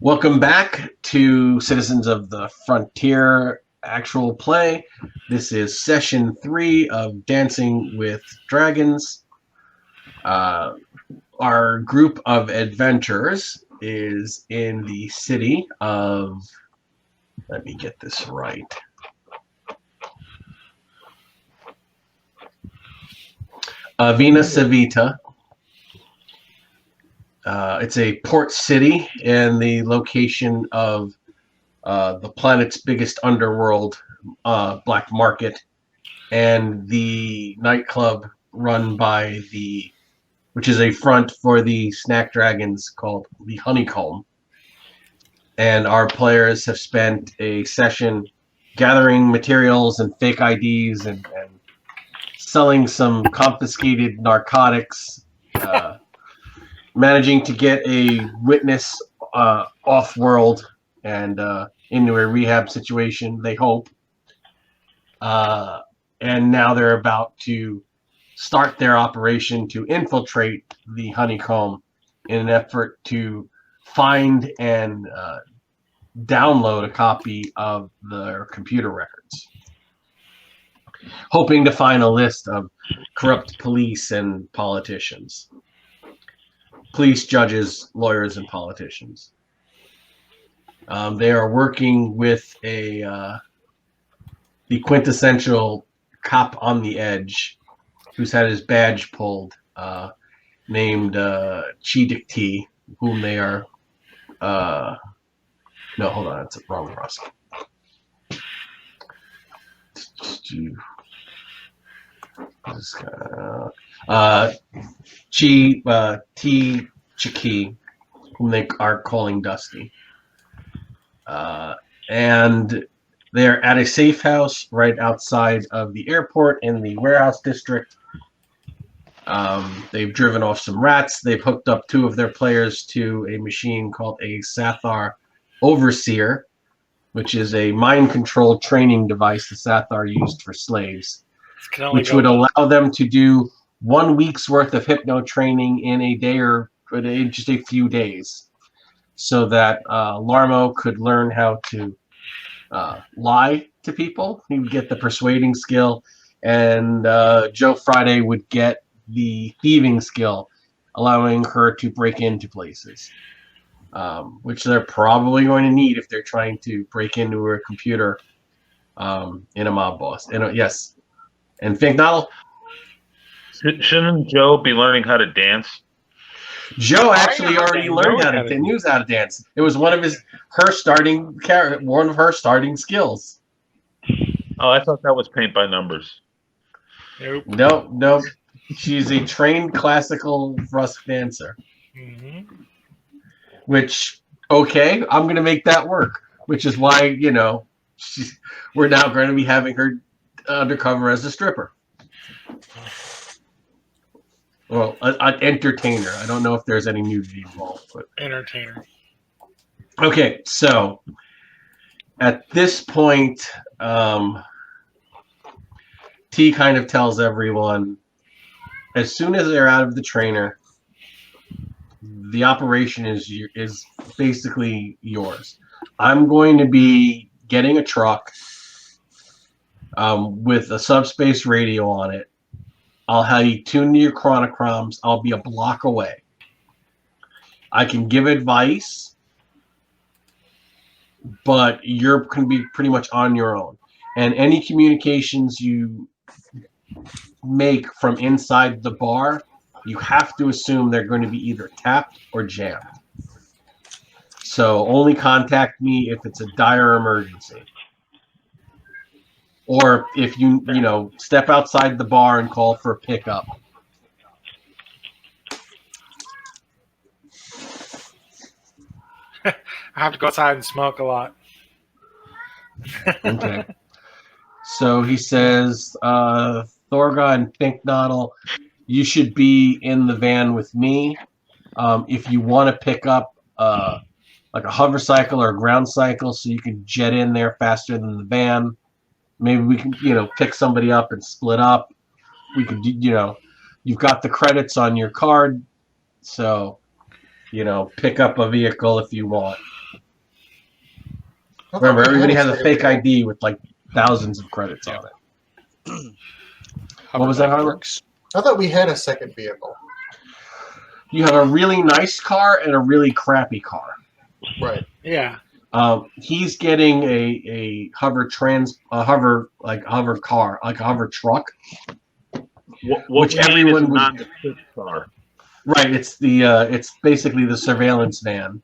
Welcome back to Citizens of the Frontier actual play. This is session 3 of Dancing with Dragons. Our group of adventurers is in the city of, let me get this right, Avena Savita. It's a port city and the location of the planet's biggest underworld black market, and the nightclub run by which is a front for the snack dragons called the Honeycomb. And our players have spent a session gathering materials and fake IDs and selling some confiscated narcotics, managing to get a witness off-world and into a rehab situation, they hope. And now they're about to start their operation to infiltrate the Honeycomb in an effort to find and download a copy of their computer records, hoping to find a list of corrupt police and politicians. Police, judges, lawyers, and politicians. They are working with the quintessential cop on the edge who's had his badge pulled, named Chidikti, whom they are... no, hold on, that's wrong, Ross. Chiki, whom they are calling Dusty. And they're at a safe house right outside of the airport in the warehouse district. They've driven off some rats. They've hooked up 2 of their players to a machine called a Sathar Overseer, which is a mind-controlled training device the Sathar used for slaves, which would allow them to do 1 week's worth of hypno training in a day or in just a few days, so that Larmo could learn how to lie to people. He would get the persuading skill, and Joe Friday would get the thieving skill, allowing her to break into places, which they're probably going to need if they're trying to break into a computer in a mob boss. And yes, and Fink Noddle. Shouldn't Joe be learning how to dance? Joe actually already learned how to dance. It was one of her starting skills. Oh, I thought that was paint by numbers. Nope. Nope. She's a trained classical Rusk dancer. Mm-hmm. Which, okay, I'm going to make that work. Which is why, we're now going to be having her undercover as a stripper. Well, an entertainer. I don't know if there's any nudity involved, but entertainer. Okay, so at this point, T kind of tells everyone, as soon as they're out of the trainer, the operation is basically yours. I'm going to be getting a truck with a subspace radio on it. I'll have you tune to your chronochromes. I'll be a block away. I can give advice, but you're going to be pretty much on your own. And any communications you make from inside the bar, you have to assume they're going to be either tapped or jammed. So only contact me if it's a dire emergency. Or if you step outside the bar and call for a pickup. I have to go outside and smoke a lot. Okay. So he says, Thorga and Pink Noddle, you should be in the van with me. If you want to pick up like a hover cycle or a ground cycle so you can jet in there faster than the van, maybe we can, pick somebody up and split up. We could, you've got the credits on your card, so, pick up a vehicle if you want. Remember, everybody has a fake ID with like thousands of credits on it. What was that, Harlan? I thought we had a second vehicle. You have a really nice car and a really crappy car. Right. Yeah. He's getting a hover car, like a hover truck. Which everyone would. Not the car. Right, it's basically the surveillance van.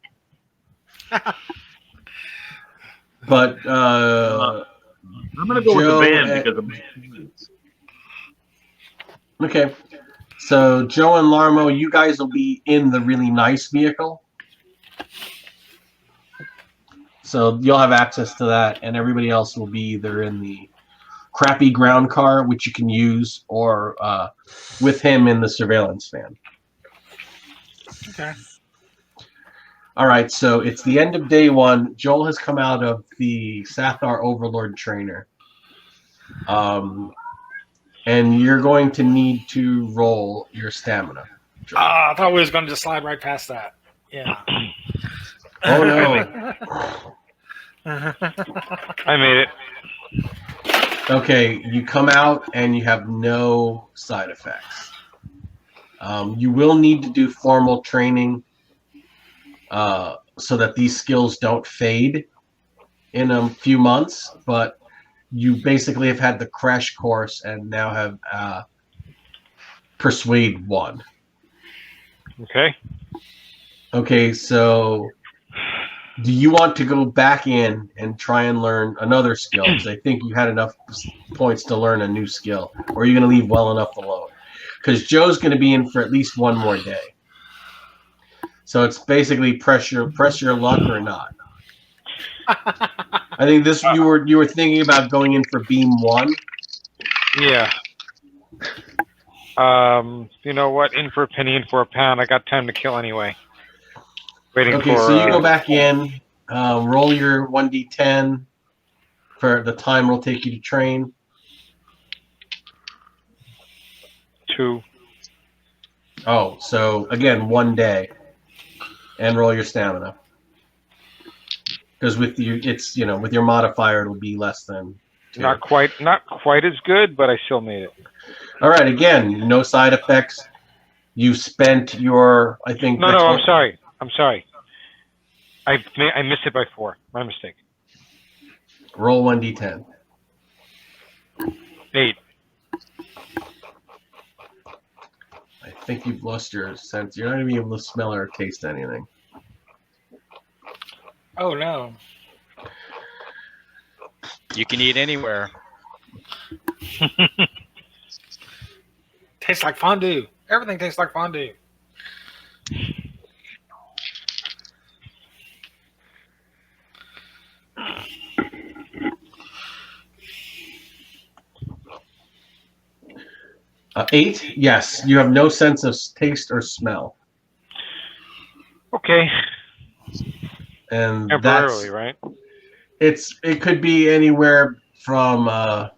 But I'm gonna go with the Joe van because of. okay. So Joe and Larmo, you guys will be in the really nice vehicle. So you'll have access to that, and everybody else will be either in the crappy ground car, which you can use, or with him in the surveillance van. Okay. All right, so it's the end of day one. Joel has come out of the Sathar Overlord trainer. And you're going to need to roll your stamina. I thought we was going to just slide right past that. Yeah. Oh, no. I made it. Okay, you come out and you have no side effects. You will need to do formal training so that these skills don't fade in a few months, but you basically have had the crash course and now have Persuade 1. Okay. Okay, so do you want to go back in and try and learn another skill? Because I think you had enough points to learn a new skill. Or are you going to leave well enough alone? Because Joe's going to be in for at least one more day. So it's basically press your luck or not. I think this you were thinking about going in for beam 1. Yeah. You know what? In for a penny, in for a pound. I got time to kill anyway. Waiting Okay, for. so you go back in, roll your 1d10 for the time it'll take you to train. 2. Oh, so again, 1 day, and roll your stamina. Because with you, it's with your modifier, it'll be less than 2. Not quite as good, but I still made it. All right, again, no side effects. You spent your, I think. No, I'm sorry. I missed it by 4. My mistake. Roll 1d10. 8. I think you've lost your sense. You're not going to be able to smell or taste anything. Oh, no. You can eat anywhere. Tastes like fondue. Everything tastes like fondue. 8? Yes. You have no sense of taste or smell. Okay. And Temporarily, right? It could be anywhere from a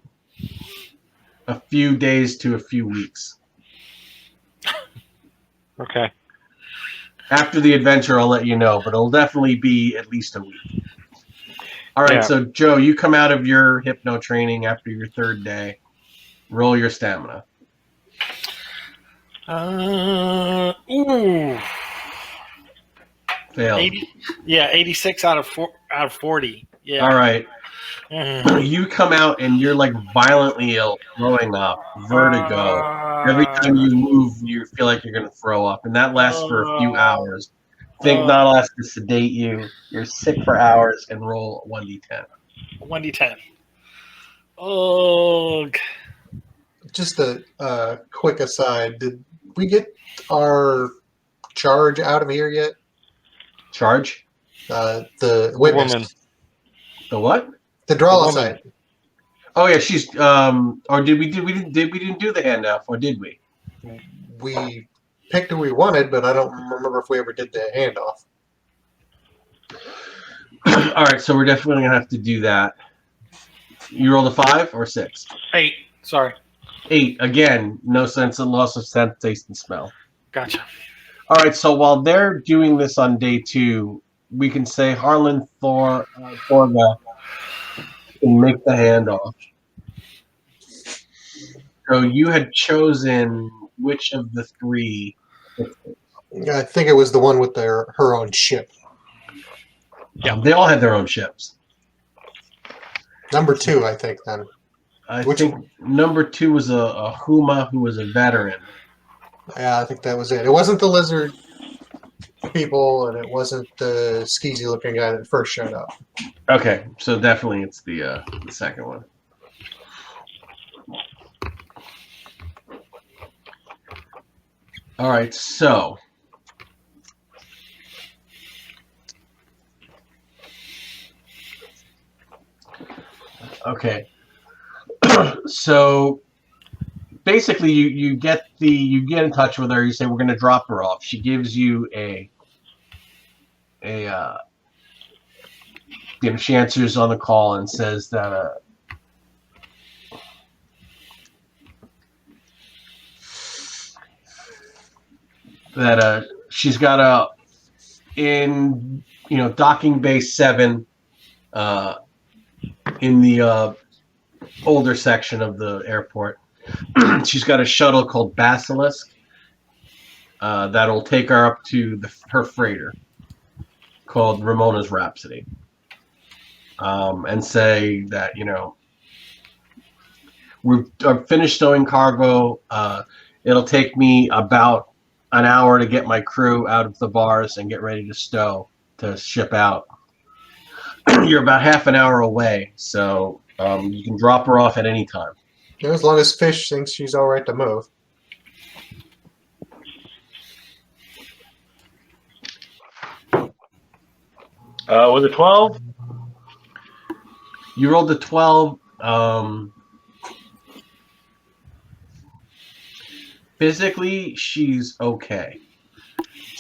few days to a few weeks. Okay. After the adventure, I'll let you know, but it'll definitely be at least a week. All right, Yeah. So Joe, you come out of your hypno training after your 3rd day. Roll your stamina. Ooh. Failed. 86 out of 40. Yeah. All right. Mhm. You come out and you're like violently ill, throwing up, vertigo. Every time you move, you feel like you're going to throw up, and that lasts for a few hours. Think not has to sedate you. You're sick for hours, and roll 1d10. 1d10. Ugh. Just a quick aside. Did we get our charge out of here yet? Charge? The witness. Woman. The what? The draw The woman. side. Oh yeah, she's or we didn't do the handoff, or did we? We picked who we wanted, but I don't remember if we ever did the handoff. All right, so we're definitely gonna have to do that. You rolled a 5 or 6? 8. Sorry. 8. Again, no sense of loss of sense, taste, and smell. Gotcha. All right, so while they're doing this on day 2, we can say Harlan Thorga can make the handoff. So you had chosen which of the three? I think it was the one with her own ship. They all had their own ships. Number 2, I think, then. I Which think number 2 was a Huma who was a veteran. Yeah, I think that was it. It wasn't the lizard people, and it wasn't the skeezy-looking guy that first showed up. Okay, so definitely it's the second one. All right, so okay, so basically you get in touch with her. You say we're going to drop her off. She gives you she answers on the call and says that she's got in docking bay 7 in the older section of the airport. She's got a shuttle called Basilisk that'll take her up to her freighter called Ramona's Rhapsody, and say that we're finished stowing cargo. It'll take me about an hour to get my crew out of the bars and get ready to ship out. You're about half an hour away, so you can drop her off at any time. As long as Fish thinks she's all right to move. Was it 12? You rolled a 12. Physically, she's okay,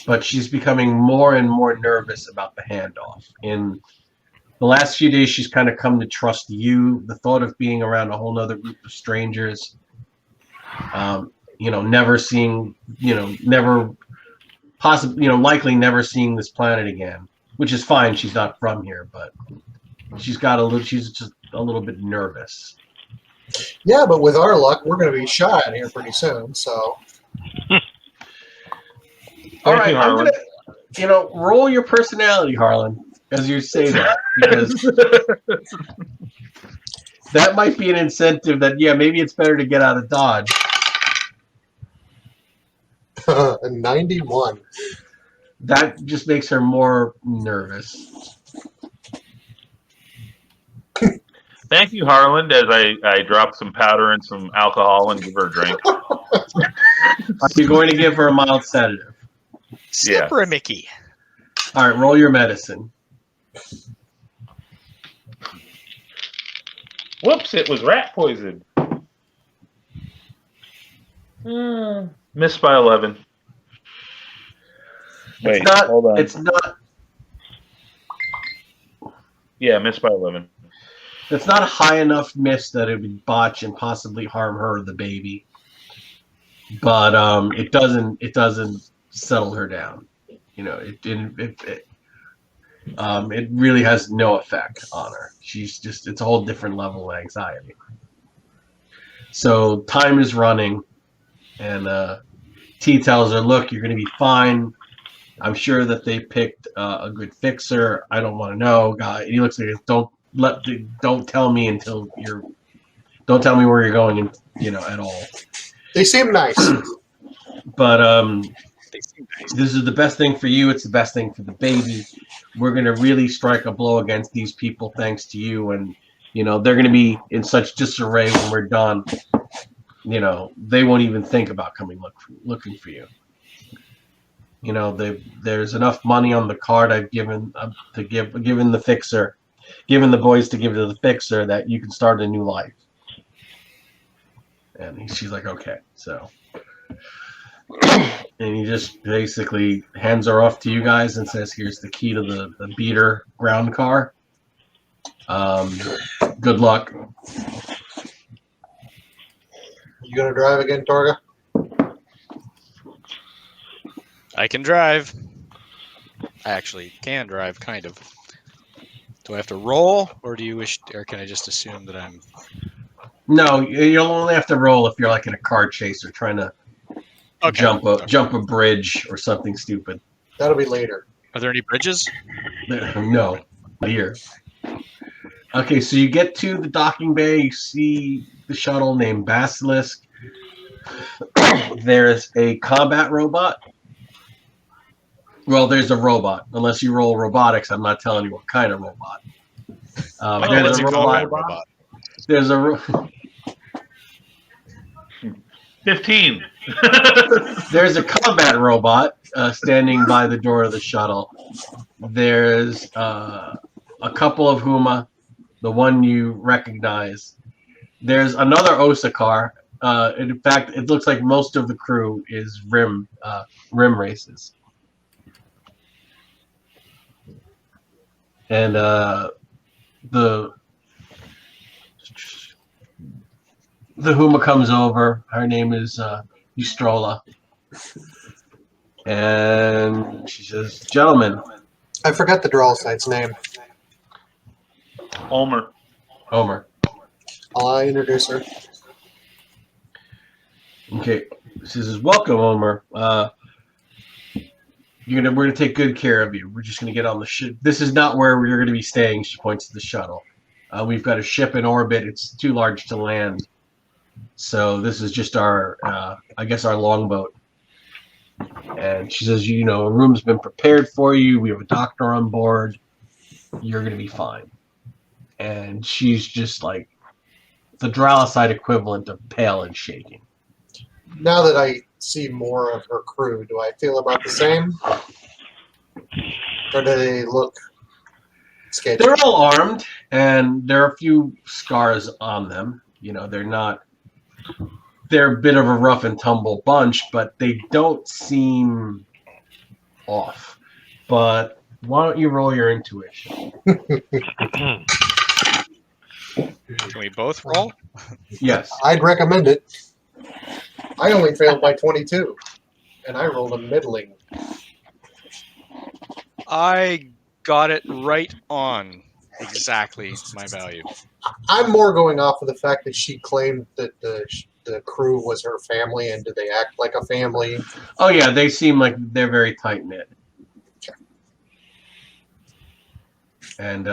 but she's becoming more and more nervous about the handoff. In the last few days, she's kind of come to trust you. The thought of being around a whole other group of strangers, never seeing, likely never seeing this planet again, which is fine. She's not from here, but she's just a little bit nervous. Yeah, but with our luck, we're going to be shot out here pretty soon, so. All right, Harlan. I'm gonna, roll your personality, Harlan, as you say that, because that might be an incentive that, maybe it's better to get out of Dodge. 91. That just makes her more nervous. Thank you, Harlan, as I drop some powder and some alcohol and give her a drink. Are you going to give her a mild sedative? Slipper Mickey. All right, roll your medicine. Whoops, it was rat poison. Missed by 11. Wait, hold on. It's not. Yeah, missed by 11. It's not a high enough miss that it would botch and possibly harm her or the baby. But it doesn't settle her down. It really has no effect on her. It's a whole different level of anxiety. So time is running, and T tells her, "Look, you're going to be fine. I'm sure that they picked a good fixer. I don't want to know." Guy, he looks like, don't tell me don't tell me where you're going, at all. They seem nice. But this is the best thing for you. It's the best thing for the baby. We're going to really strike a blow against these people thanks to you. And, they're going to be in such disarray when we're done. They won't even think about coming looking for you. There's enough money on the card I've given given the boys to give to the fixer that you can start a new life. And she's like, okay, so. And he just basically hands her off to you guys and says, here's the key to the beater ground car. Good luck. You going to drive again, Torga? I can drive. I actually can drive, kind of. Do I have to roll, or do you wish, or can I just assume that I'm? No, you'll only have to roll if you're like in a car chase or trying to Okay. jump a bridge or something stupid. That'll be later. Are there any bridges? No, here. Okay, so you get to the docking bay. You see the shuttle named Basilisk. There's a combat robot. Well, there's a robot. Unless you roll robotics, I'm not telling you what kind of robot. There's a robot. There's a 15. There's a combat robot standing by the door of the shuttle. There's a couple of Huma, the one you recognize. There's another Osakar. In fact, it looks like most of the crew is rim races. And the Huma comes over. Her name is Ustrola. And she says, "Gentlemen." I forgot the draw site's name. Omer. I'll introduce her. Okay. She says, "Welcome, Omer. We're gonna take good care of you. We're just gonna get on the ship. This is not where you're gonna be staying." She points to the shuttle. We've got a ship in orbit. It's too large to land. So this is just our, I guess, our longboat. And she says, "You know, a room's been prepared for you. We have a doctor on board. You're going to be fine." And she's just like the Dralicide equivalent of pale and shaking. Now that I see more of her crew, do I feel about the same? Or do they look sketchy? They're all armed, and there are a few scars on them. You know, they're a bit of a rough and tumble bunch, but they don't seem off. But why don't you roll your intuition? Can we both roll? Yes. I'd recommend it. I only failed by 22, and I rolled a middling. I got it right on exactly my value. I'm more going off of the fact that she claimed that the crew was her family, and do they act like a family? Oh, yeah, they seem like they're very tight-knit. And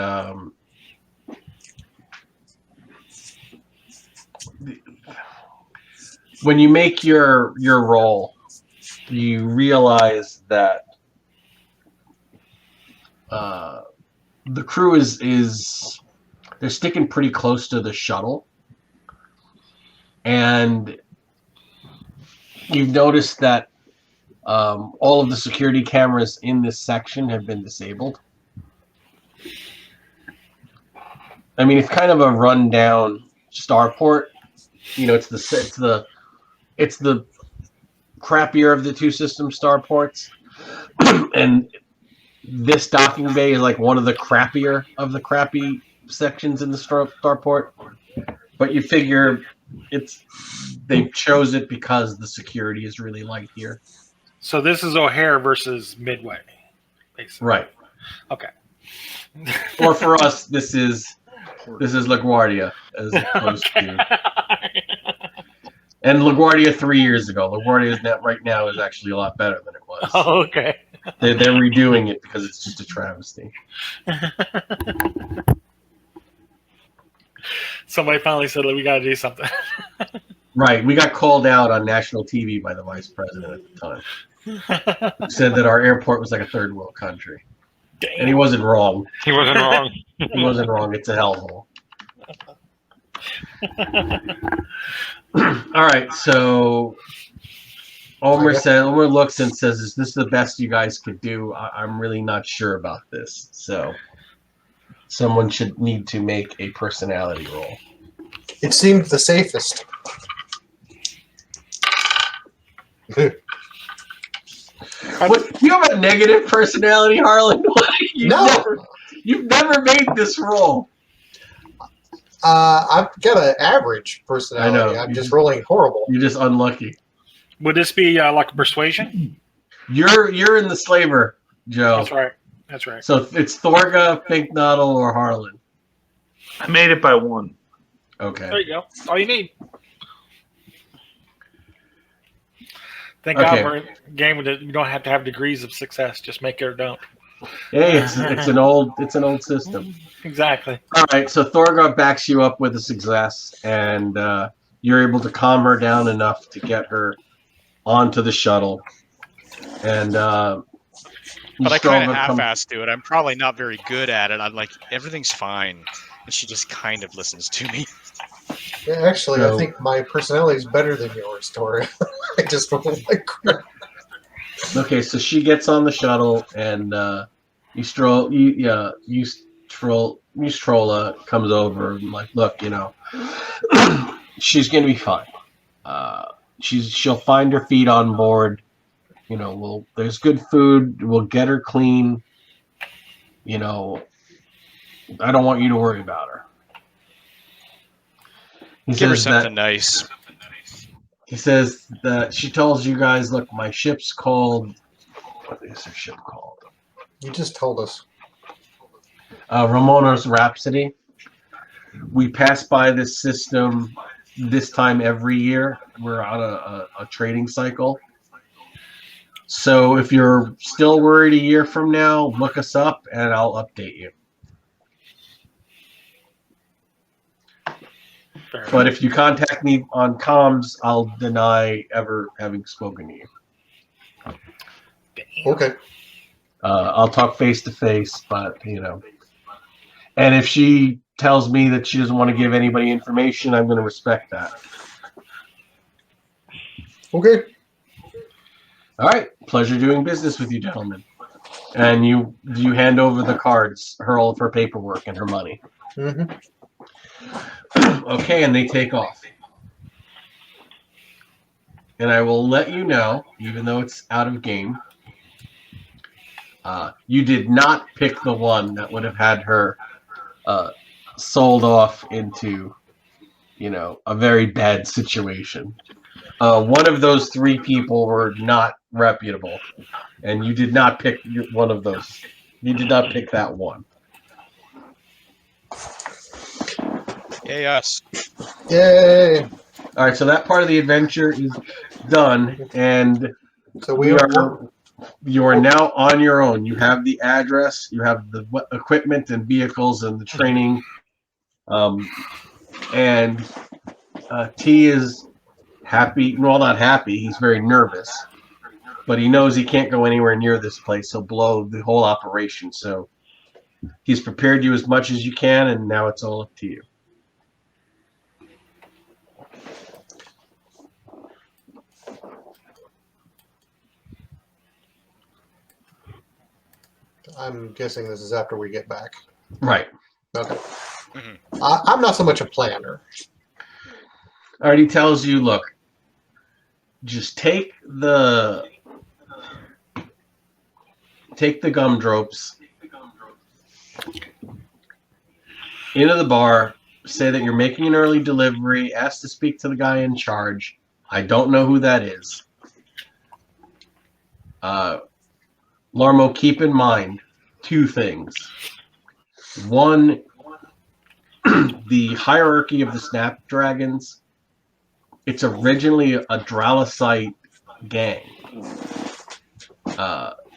when you make your roll, you realize that the crew is they're sticking pretty close to the shuttle, and you've noticed that all of the security cameras in this section have been disabled. I mean, it's kind of a rundown starport. You know, it's the crappier of the two system starports, and this docking bay is like one of the crappier of the crappy sections in the starport. But you figure they chose it because the security is really light here. So this is O'Hare versus Midway, basically. Right. Okay. Or for us, this is LaGuardia as opposed to. And LaGuardia 3 years ago. LaGuardia right now is actually a lot better than it was. Oh, okay. They're redoing it because it's just a travesty. Somebody finally said, "We got to do something." Right. We got called out on national TV by the vice president at the time. He said that our airport was like a third world country. Damn. And he wasn't wrong. He wasn't wrong. He wasn't wrong. It's a hellhole. All right. So Omer looks and says, "Is this the best you guys could do? I'm really not sure about this." So someone should need to make a personality roll. It seemed the safest. What, you have a negative personality, Harlan? No. You've never made this roll. I've got an average personality. I know. I'm just rolling horrible. You're just unlucky. Would this be like a persuasion? You're in the slaver Joe. That's right. That's right. So it's Thorga, Pink Noddle, or Harlan. I made it by one. Okay. There you go. That's all you need. Thank Okay. God for a game that you don't have to have degrees of success. Just make it or don't. Hey, it's an old system. Exactly. All right, so Thorga backs you up with a success, and you're able to calm her down enough to get her onto the shuttle. And But I kind of half-assed to it. I'm probably not very good at it. I'm like, everything's fine. And she just kind of listens to me. Yeah, actually, I think my personality is better than yours, Tori. I just don't like crap. Okay, so she gets on the shuttle, and Ustrola comes over and like, look, she's gonna be fine. She'll find her feet on board. There's good food. We'll get her clean. I don't want you to worry about her. Give her something nice. He says that she tells you guys, look, my ship's called. What is her ship called? You just told us. Ramona's Rhapsody. We pass by this system this time every year. We're on a trading cycle. So if you're still worried a year from now, look us up and I'll update you. But if you contact me on comms, I'll deny ever having spoken to you. Okay. I'll talk face to face, but And if she tells me that she doesn't want to give anybody information, I'm going to respect that. Okay. All right. Pleasure doing business with you, gentlemen. And you hand over the cards, all of her paperwork and her money. Mm-hmm. Okay, and they take off. And I will let you know, even though it's out of game, you did not pick the one that would have had her sold off into, a very bad situation. One of those three people were not reputable, and you did not pick one of those. You did not pick that one. Yay, us. Yay! All right, so that part of the adventure is done, and So you are now on your own. You have the address, you have the equipment and vehicles and the training, and T is happy. Well, not happy. He's very nervous, but he knows he can't go anywhere near this place. He'll blow the whole operation. So he's prepared you as much as you can, and now it's all up to you. I'm guessing this is after we get back. Right. Okay. Mm-hmm. I'm not so much a planner. All right, he tells you, look, just take the gumdropes into the bar, say that you're making an early delivery, ask to speak to the guy in charge. I don't know who that is. Larmo, keep in mind two things. One, the hierarchy of the Snapdragons, it's originally a Dralocyte gang.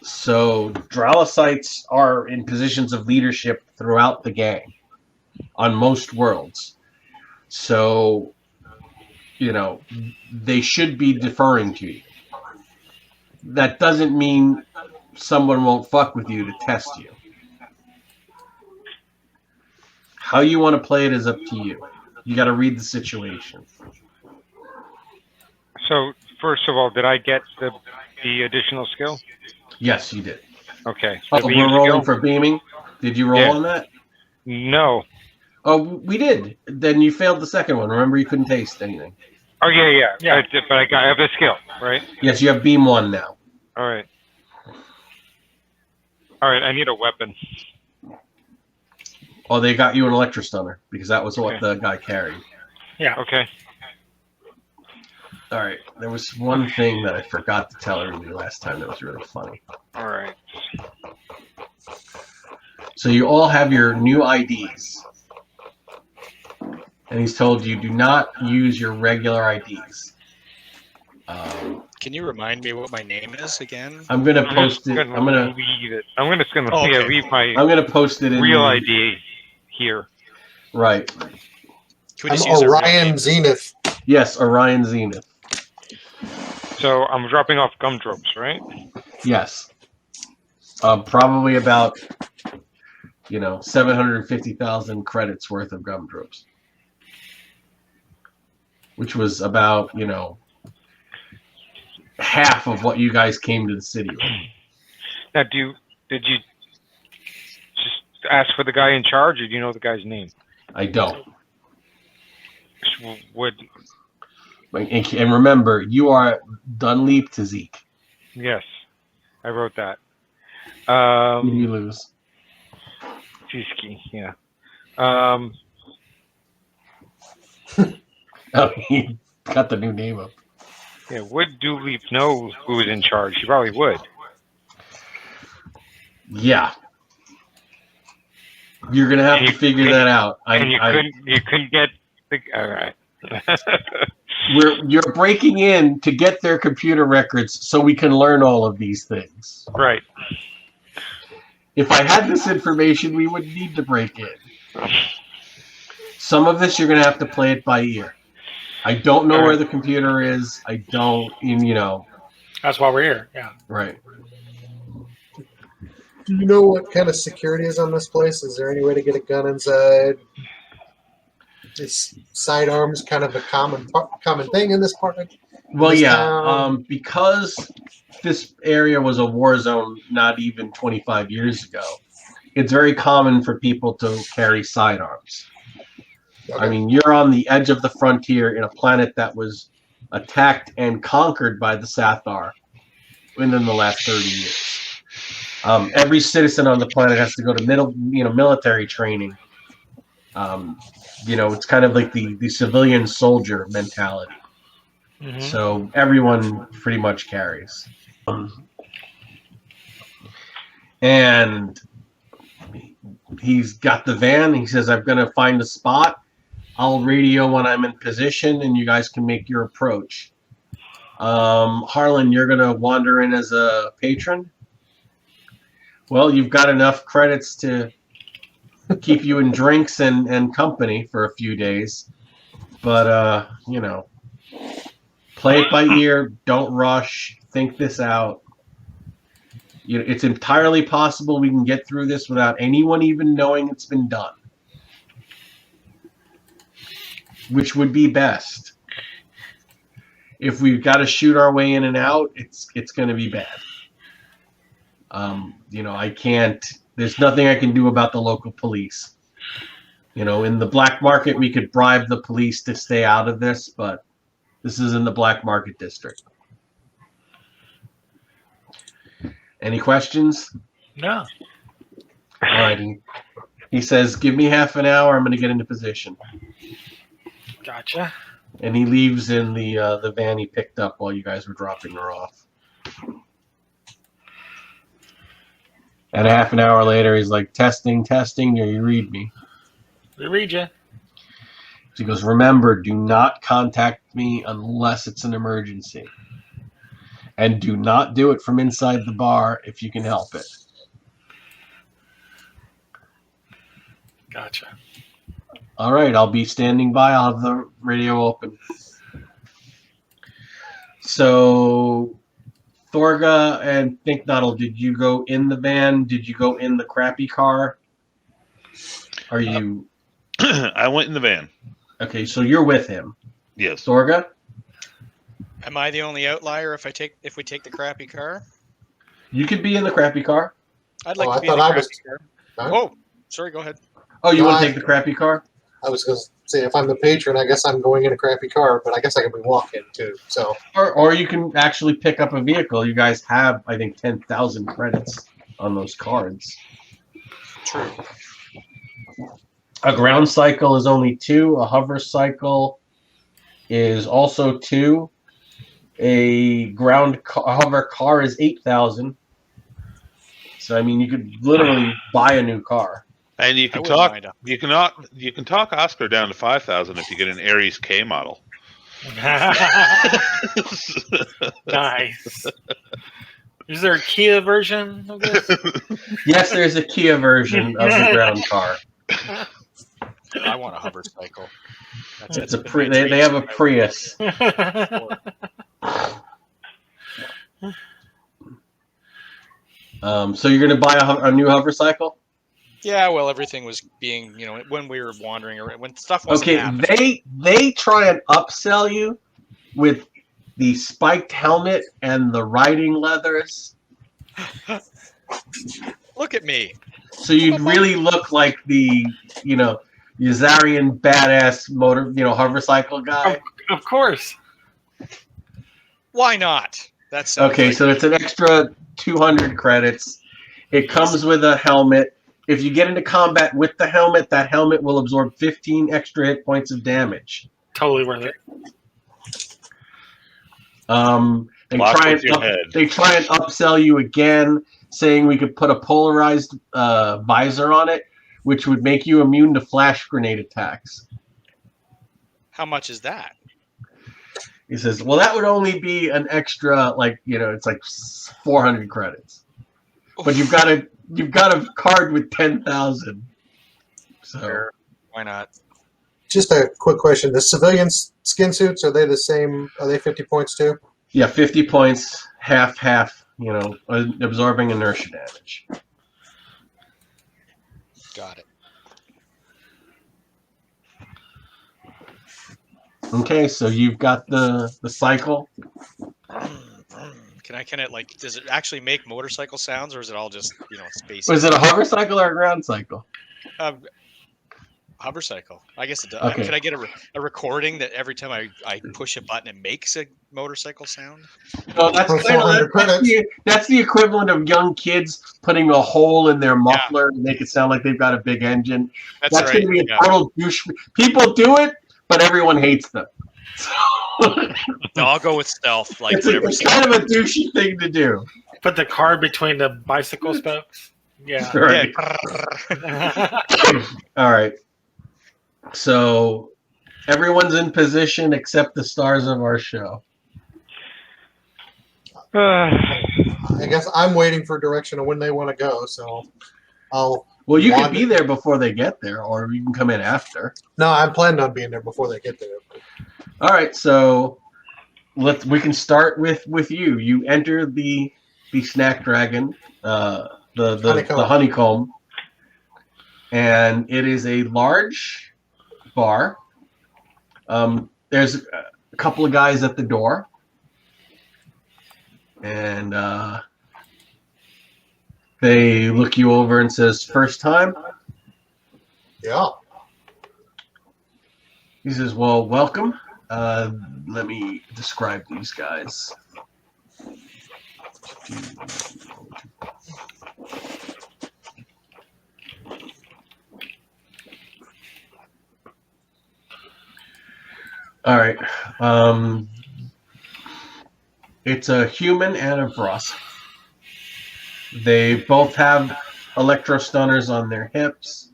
So Dralocytes are in positions of leadership throughout the gang on most worlds. So, they should be deferring to you. That doesn't mean someone won't fuck with you to test you. How you want to play it is up to you. You got to read the situation. So, first of all, did I get the additional skill? Yes, you did. Okay. Oh, we're rolling for beaming? Did you roll on that? No. Oh, we did. Then you failed the second one. Remember, you couldn't taste anything. Oh, yeah. But I have the skill, right? Yes, you have beam 1 now. All right. I need a weapon. Oh, they got you an electrostunner because that was what the guy carried. Yeah. Okay. All right. There was one thing that I forgot to tell everybody last time that was really funny. All right. So you all have your new IDs. And he's told you do not use your regular IDs. Can you remind me what my name is again? I'm gonna post it. I'm gonna leave it. I'm just gonna leave my I'm gonna post it in real the, ID here. Right. Can we I'm just use our real Orion names? Zenith. Yes, Orion Zenith. So I'm dropping off gumdrops, right? Yes. Probably about 750,000 credits worth of gumdrops, which was about half of what you guys came to the city with. Now, did you just ask for the guy in charge, or do you know the guy's name? I don't. Would And remember, you are Dunleap to Zeke. yes, I wrote that. You lose. Ziski, yeah. Oh, he got the new name up. Yeah, would Dooley know who was in charge? He probably would. Yeah. You're gonna have to figure that out. You couldn't get the. All right. You're breaking in to get their computer records so we can learn all of these things. Right. If I had this information, we wouldn't need to break in. Some of this you're gonna have to play it by ear. I don't know where the computer is. I don't, That's why we're here. Yeah. Right. Do you know what kind of security is on this place? Is there any way to get a gun inside? Is sidearms kind of a common thing in this part? Well, This yeah. town? Because this area was a war zone not even 25 years ago, it's very common for people to carry sidearms. I mean, you're on the edge of the frontier in a planet that was attacked and conquered by the Sathar within the last 30 years. Every citizen on the planet has to go to military training. It's kind of like the civilian soldier mentality. Mm-hmm. So everyone pretty much carries. And he's got the van. He says, I'm going to find a spot. I'll radio when I'm in position, and you guys can make your approach. Harlan, you're going to wander in as a patron? Well, you've got enough credits to keep you in drinks and company for a few days. But, play it by ear. Don't rush. Think this out. It's entirely possible we can get through this without anyone even knowing it's been done. Which would be best. If we've got to shoot our way in and out, it's going to be bad. I can't. There's nothing I can do about the local police. In the black market, we could bribe the police to stay out of this, but this is in the black market district. Any questions? No. All right. He says, give me half an hour. I'm going to get into position. Gotcha. And he leaves in the van he picked up while you guys were dropping her off. And a half an hour later, he's like, testing, you read me. We read you. He goes, remember, do not contact me unless it's an emergency. And do not do it from inside the bar if you can help it. Gotcha. All right, I'll be standing by. I'll have the radio open. So, Thorga and Thinknoddle, did you go in the van? Did you go in the crappy car? Are you... I went in the van. Okay, so you're with him. Yes. Thorga? Am I the only outlier if we take the crappy car? You could be in the crappy car. I'd like Oh, to I be in the thought I crappy was- car. Huh? Oh, sorry, go ahead. Oh, you No, want to I- take the crappy car? I was going to say, if I'm the patron, I guess I'm going in a crappy car, but I guess I could be walking too. So Or you can actually pick up a vehicle. You guys have, I think, 10,000 credits on those cards. True. A ground cycle is only 2. A hover cycle is also 2. A hover car is 8,000. So So I mean, you could literally buy a new car. And you I can wouldn't talk. mind. You can talk Oscar down to 5,000 if you get an Aries K model. Nice. Is there a Kia version of this? Yes, there's a Kia version of the ground car. I want a hover cycle. It's they have a Prius. So you're gonna buy a new hover cycle? Yeah, well, everything was being, when we were wandering around, when stuff wasn't Okay, happening. they try and upsell you with the spiked helmet and the riding leathers. Look at me. So you'd really look like the, Yazarian badass motor, hover cycle guy. Of course. Why not? That sounds Okay, like so it's an extra 200 credits. It comes with a helmet. If you get into combat with the helmet, that helmet will absorb 15 extra hit points of damage. Totally worth it. They Lock try with your head. and upsell you again, saying we could put a polarized visor on it, which would make you immune to flash grenade attacks. How much is that? He says, well, that would only be an extra, it's like 400 credits. But you've got a card with 10,000. So Sure. Why not? Just a quick question: the civilian skin suits, are they the same? Are they 50 points too? yeah, 50 points, half, absorbing inertia damage. Got it. Okay, so you've got the cycle. Can it does it actually make motorcycle sounds, or is it all just space? Was it a hover cycle or a ground cycle? Hover cycle? I guess it does. Okay. Can I get a recording that every time I push a button it makes a motorcycle sound? No, that's For kind 400 of credits. that's the equivalent of young kids putting a hole in their muffler and make it sound like they've got a big engine. That's right. going to be a total douche. People do it, but everyone hates them. No, I'll go with stealth. It's kind of a douchey thing to do. Put the car between the bicycle spokes. Yeah. Right. All right. So everyone's in position except the stars of our show. I guess I'm waiting for direction of when they want to go, so I'll. Well, you can wander. be there before they get there, or you can come in after. No, I'm planning on being there before they get there. All right, so we can start with you. You enter the snack dragon, the honeycomb, and it is a large bar. There's a couple of guys at the door, and they look you over and says, "First time?" Yeah. He says, "Well, welcome. Let me describe these guys." All right. It's a human and a Brus. They both have electro-stunners on their hips.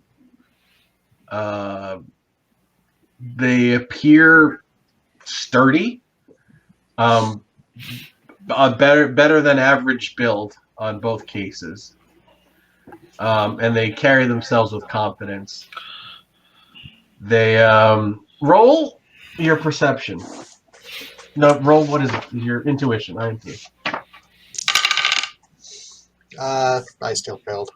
They appear sturdy. Better than average build on both cases. And they carry themselves with confidence. They roll your perception. No, roll what is it? Your intuition. INT. I still failed.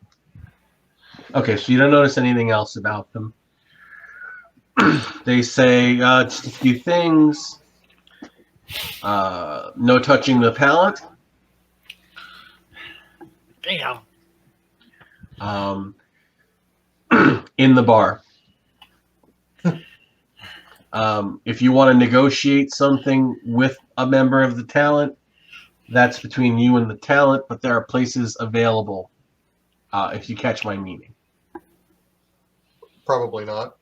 Okay, so you don't notice anything else about them. They say just a few things. No touching the palate. Damn. In the bar. If you want to negotiate something with a member of the talent, that's between you and the talent, but there are places available, if you catch my meaning. Probably not.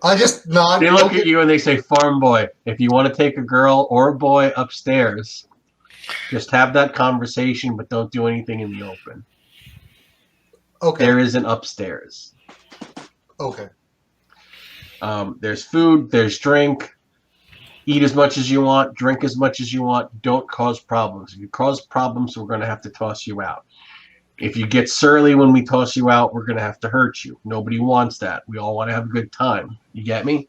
I just nod. They look at you and they say, "Farm boy, if you want to take a girl or a boy upstairs, Just have that conversation, but don't do anything in the open. Okay. There is an upstairs. Okay. There's food, there's drink. Eat as much as you want, drink as much as you want. Don't cause problems. If you cause problems, we're going to have to toss you out. If you get surly when we toss you out, we're going to have to hurt you. Nobody wants that. We all want to have a good time. You get me?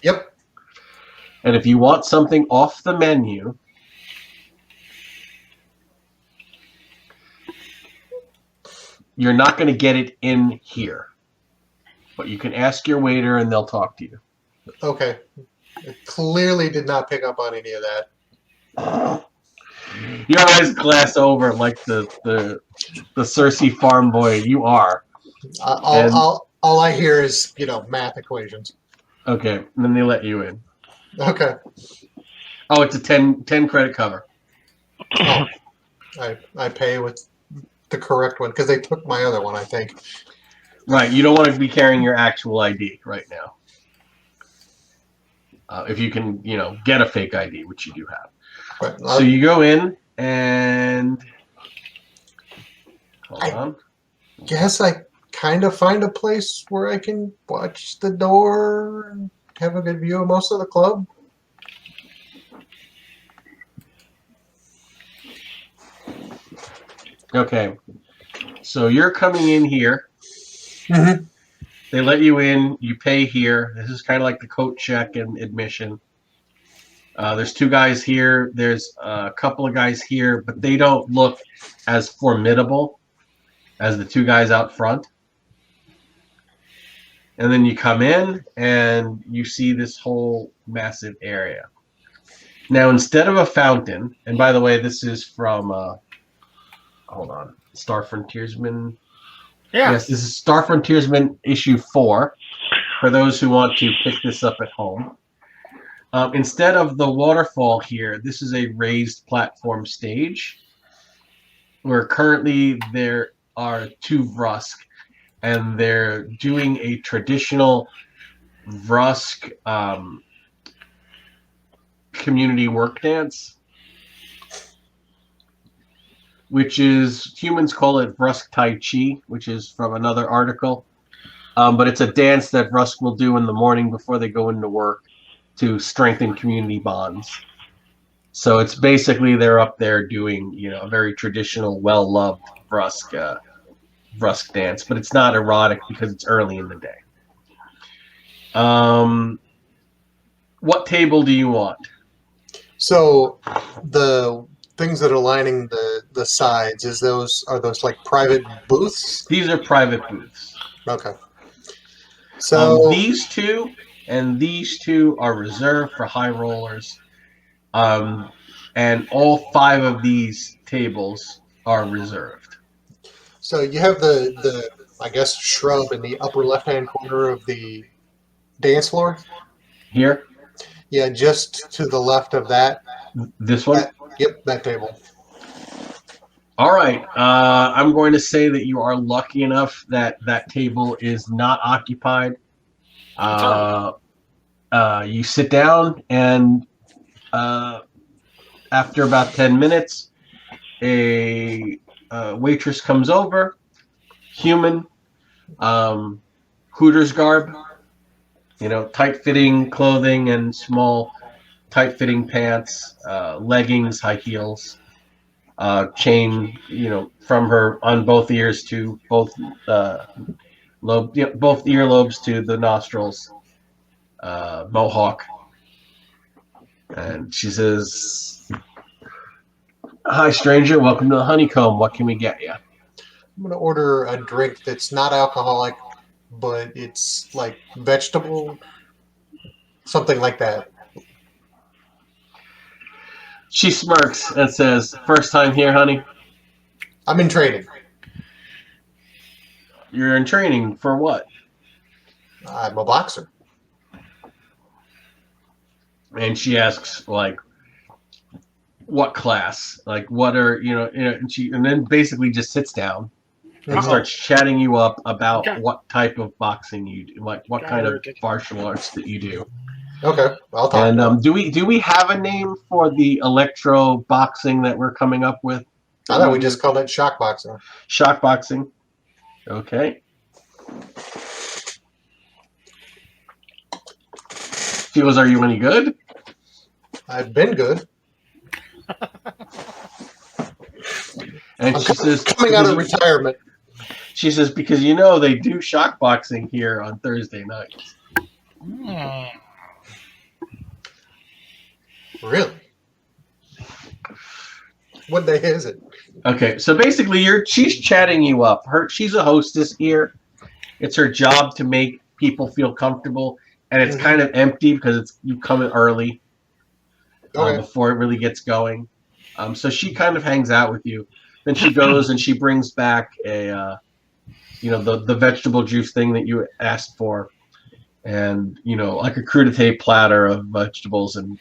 Yep. And if you want something off the menu, you're not going to get it in here. But you can ask your waiter and they'll talk to you. Okay. I clearly did not pick up on any of that. You always glass over like the Cersei farm boy you are. All I hear is, math equations. Okay, and then they let you in. Okay. Oh, it's a 10 credit cover. Oh, I pay with the correct one because they took my other one, I think. Right, you don't want to be carrying your actual ID right now. If you can, get a fake ID, which you do have. But, So you go in and hold on. guess I kind of find a place where I can watch the door and have a good view of most of the club. Okay, so you're coming in here. Mm-hmm. They let you in. You pay here. This is kind of like the coat check and admission. There's two guys here. There's a couple of guys here, but they don't look as formidable as the two guys out front. And then you come in and you see this whole massive area. Now, instead of a fountain, and by the way, this is from, hold on, Star Frontiersman. Yeah. Yes, this is Star Frontiersman issue 4, for those who want to pick this up at home. Instead of the waterfall here, this is a raised platform stage where currently there are 2 Vrusk, and they're doing a traditional Vrusk community work dance, which is, humans call it Vrusk Tai Chi, which is from another article. But it's a dance that Vrusk will do in the morning before they go into work to strengthen community bonds. So it's basically they're up there doing, a very traditional, well-loved Vrusk dance, but it's not erotic because it's early in the day. What table do you want? So the things that are lining the sides, are those like private booths? These are private booths. Okay. So these two and these two are reserved for high rollers. And all 5 of these tables are reserved. So you have the I guess shrub in the upper left-hand corner of the dance floor? Here? Yeah, just to the left of that. This one? Yep, that table. All right. I'm going to say that you are lucky enough that that table is not occupied. You sit down, and after about 10 minutes, a waitress comes over, human, Hooters garb, tight-fitting clothing and small, tight-fitting pants, leggings, high heels, chain, from her on both ears to both both earlobes to the nostrils, mohawk. And she says, "Hi, stranger. Welcome to the Honeycomb. What can we get you?" I'm going to order a drink that's not alcoholic, but it's like vegetable, something like that. She smirks and says, "First time here, honey?" I'm in training. "You're in training for what?" I'm a boxer. And she asks, what class? What are, and then basically just sits down and starts chatting you up about what type of boxing you do, what kind of martial arts that you do. Okay, I'll talk. And do we have a name for the electro boxing that we're coming up with? I thought we just called it shock boxing. Shock boxing. Okay. Feels, are you any good? I've been good. And I'm she says, coming out of retirement. She says, because you know they do shock boxing here on Thursday nights. Really? What day is it? Okay, so basically she's chatting you up. She's a hostess here. It's her job to make people feel comfortable, and it's kind of empty because you come in early before it really gets going. So she kind of hangs out with you. Then she goes and she brings back a the vegetable juice thing that you asked for, and like a crudité platter of vegetables and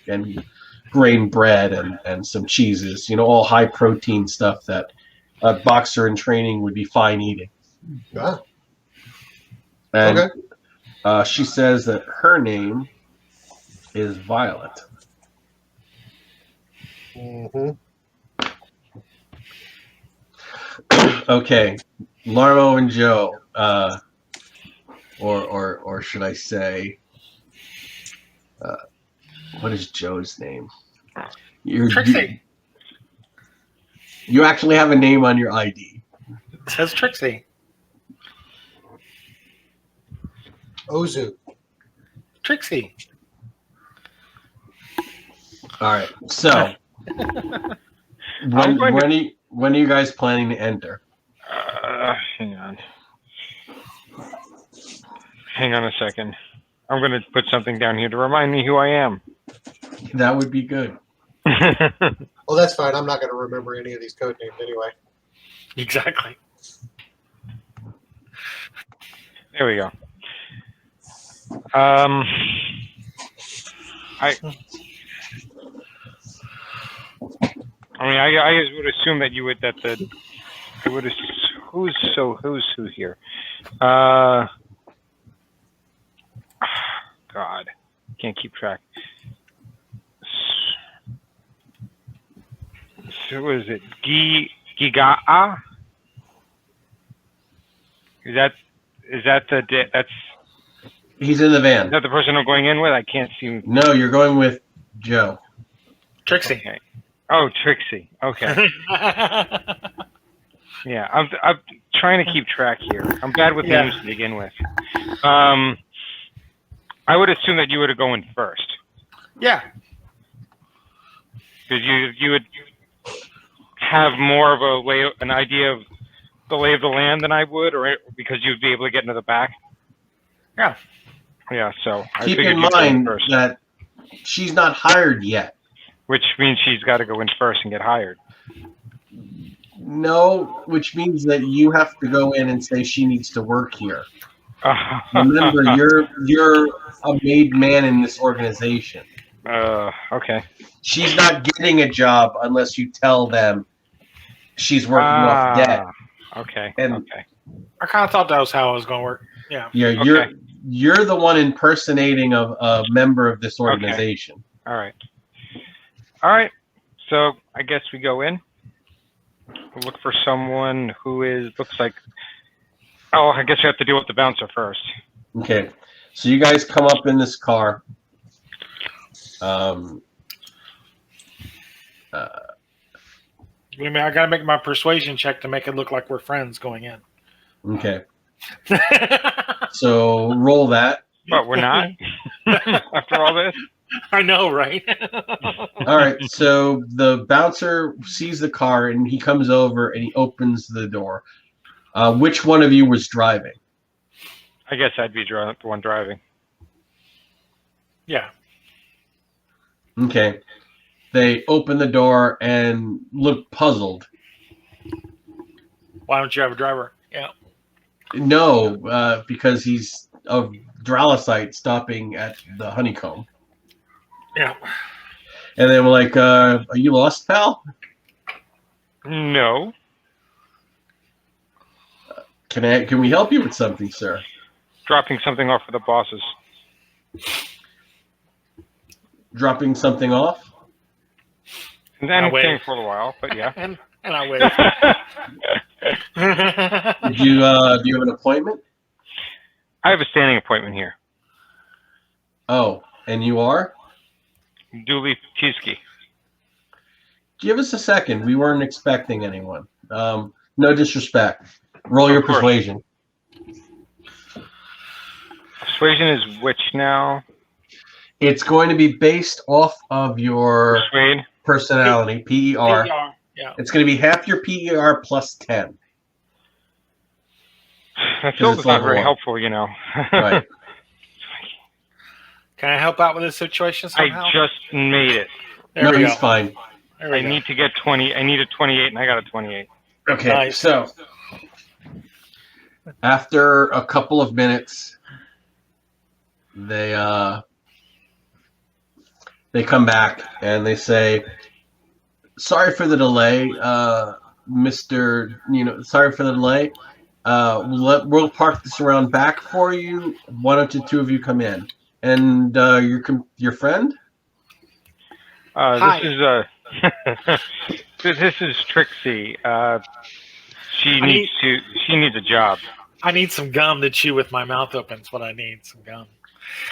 grain bread and some cheeses, all high protein stuff that a boxer in training would be fine eating. Wow. And she says that her name is Violet. Okay, Larmo and Joe, or should I say, what is Joe's name? Trixie. You actually have a name on your ID. It says Trixie. Ozu. Trixie. All right. So, when are you guys planning to enter? Hang on a second. I'm going to put something down here to remind me who I am. That would be good. Well, that's fine. I'm not going to remember any of these code names anyway. Exactly. There we go. I would assume that you would who's who here? God, can't keep track. So was it Giga'a? Is that that's? He's in the van. Is that the person I'm going in with? I can't see. No, you're going with Joe. Trixie. Okay. Oh, Trixie. Okay. Yeah, I'm trying to keep track here. I'm bad with names to begin with. I would assume that you would go in first. Yeah. Because you would have more of an idea of the lay of the land than I would, or because you'd be able to get into the back. Yeah. Yeah. So keep in mind that she's not hired yet. Which means she's got to go in first and get hired. No, which means that you have to go in and say she needs to work here. Remember, you're a made man in this organization. Okay. She's not getting a job unless you tell them she's working off debt. Okay. Okay. I kind of thought that was how it was going to work. Yeah. Yeah. You're the one impersonating a member of this organization. Okay. All right. So I guess we go in. We'll look for someone who looks like. Oh, I guess we have to deal with the bouncer first. Okay. So you guys come up in this car. I gotta make my persuasion check to make it look like we're friends going in. Okay. So roll that. But we're not. After all this. I know, right? All right. So the bouncer sees the car and he comes over and he opens the door. Which one of you was driving? I guess I'd be the one driving. Yeah. Okay. They open the door and look puzzled. Why don't you have a driver? Yeah. No, because he's a Dralicite stopping at the Honeycomb. Yeah. And they were like, are you lost, pal? No. Can we help you with something, sir? Dropping something off for the bosses. dropping something off? And I'll wait. anything for a while, but yeah. and I wait. Do you have an appointment? I have a standing appointment here. Oh, and you are? Dooley Peasky. Give us a second. We weren't expecting anyone. No disrespect. Roll your Of course. persuasion. Persuasion is which now? It's going to be based off of your Persuade. personality, PER. PR, yeah. It's going to be half your PER plus 10. That still it's is not level very one. helpful, you know. Right. Can I help out with this situation somehow? I just made it. There No, we he's go. fine. There we I go. need to get 20. I need a 28, and I got a 28. Okay, Nice. so after a couple of minutes, they come back and they say, "Sorry for the delay, Mister. Sorry for the delay. We'll park this around back for you. Why don't the two of you come in? And your friend? Hi. This is this is Trixie. She needs a job. I need some gum to chew with my mouth open. That's what I need. Some gum.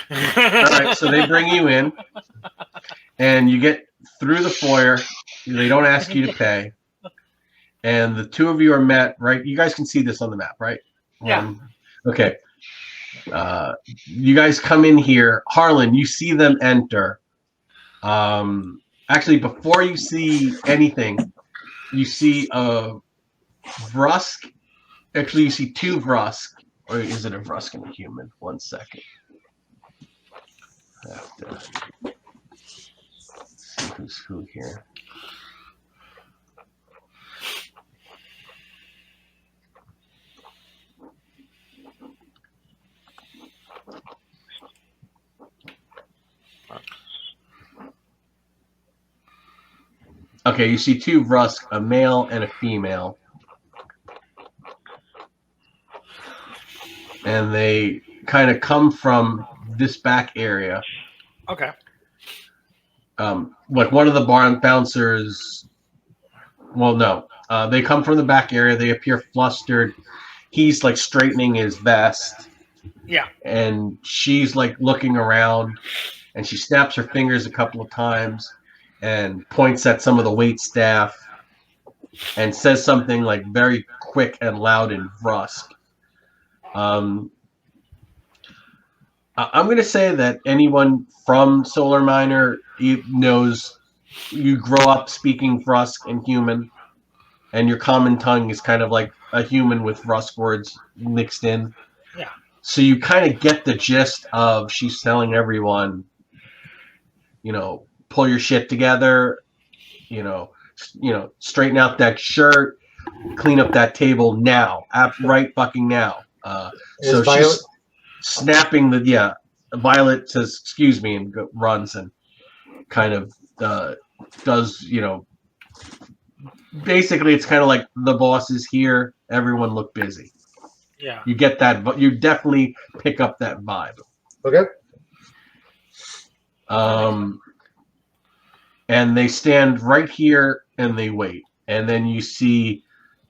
All right. So they bring you in, and you get through the foyer. They don't ask you to pay, and the two of you are met. Right. You guys can see this on the map, right? Yeah. Okay. You guys come in here. Harlan, you see them enter. Actually, before you see anything, you see a Vrusk. Actually, you see two Vrusk. Or is it a Vrusk and a human? 1 second. I have to see who's who here. Okay, you see two Vrusk, a male and a female. And they kind of come from this back area. Okay. Like one of the barn bouncers. Well, no. They come from the back area. They appear flustered. He's like straightening his vest. Yeah. And she's like looking around. And she snaps her fingers a couple of times and points at some of the wait staff and says something like very quick and loud in Vrusk. I'm going to say that anyone from Solar Miner knows you grow up speaking Vrusk and human, and your common tongue is kind of like a human with Vrusk words mixed in. Yeah. So you kind of get the gist of she's telling everyone, pull your shit together, straighten out that shirt, clean up that table now, right fucking now. So she's snapping Violet says, "Excuse me," and runs and kind of does, basically it's kind of like the boss is here, everyone look busy. Yeah. You get that, but you definitely pick up that vibe. Okay. And they stand right here and they wait. And then you see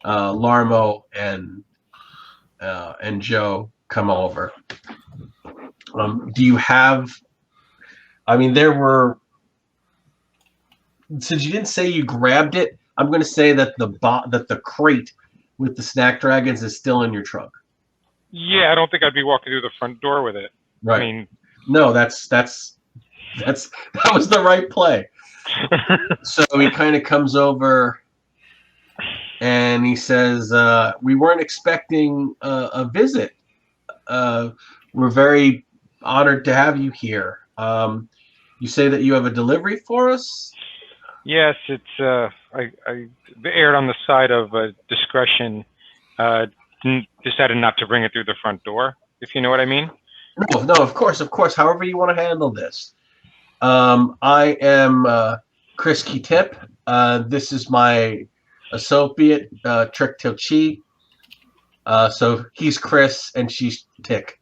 Larmo and Joe come over. Do you have? I mean, there were. Since you didn't say you grabbed it, I'm going to say that the crate with the snack dragons is still in your trunk. Yeah, I don't think I'd be walking through the front door with it. Right. I mean, no, that was the right play. So he kind of comes over and he says, "We weren't expecting a visit. We're very honored to have you here. You say that you have a delivery for us?" yes, it's I erred on the side of discretion. Decided not to bring it through the front door, if you know what I mean. No, of course. However you want to handle this. I am Chris Kitip. This is my associate, Trick Tilchi. So he's Chris and she's Tick.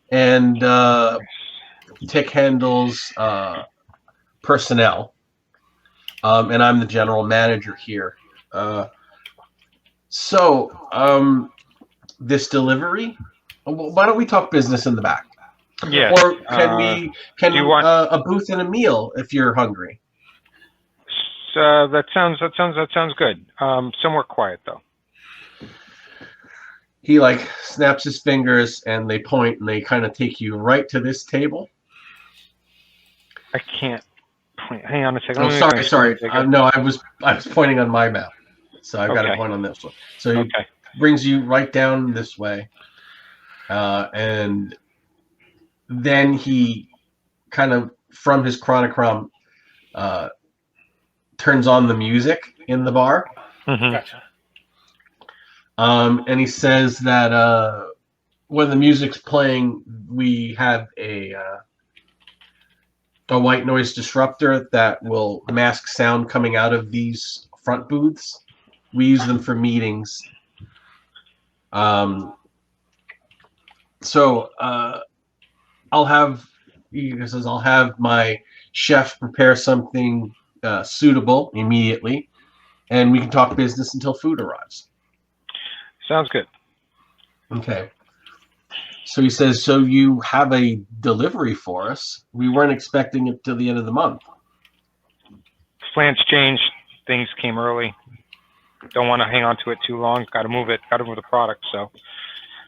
And Tick handles personnel, and I'm the general manager here. This delivery. Why don't we talk business in the back? Yeah. Or can do you want- a booth and a meal if you're hungry? So that sounds good. Somewhere quiet though. He like snaps his fingers and they point and they kind of take you right to this table. I can't point. Hang on a second. Oh, Let me make sorry. my screen bigger. No, I was pointing on my map, so I've got to Okay. point on this one. So he Okay. brings you right down this way, and then he kind of from his chronocrom turns on the music in the bar. Mhm. Gotcha. And he says that when the music's playing, we have a white noise disruptor that will mask sound coming out of these front booths. We use them for meetings. I'll have, he says, I'll have my chef prepare something suitable immediately, and we can talk business until food arrives. Sounds good. Okay. So he says, so you have a delivery for us. We weren't expecting it till the end of the month. Plans changed. Things came early. Don't want to hang on to it too long. Got to move it. Got to move the product. So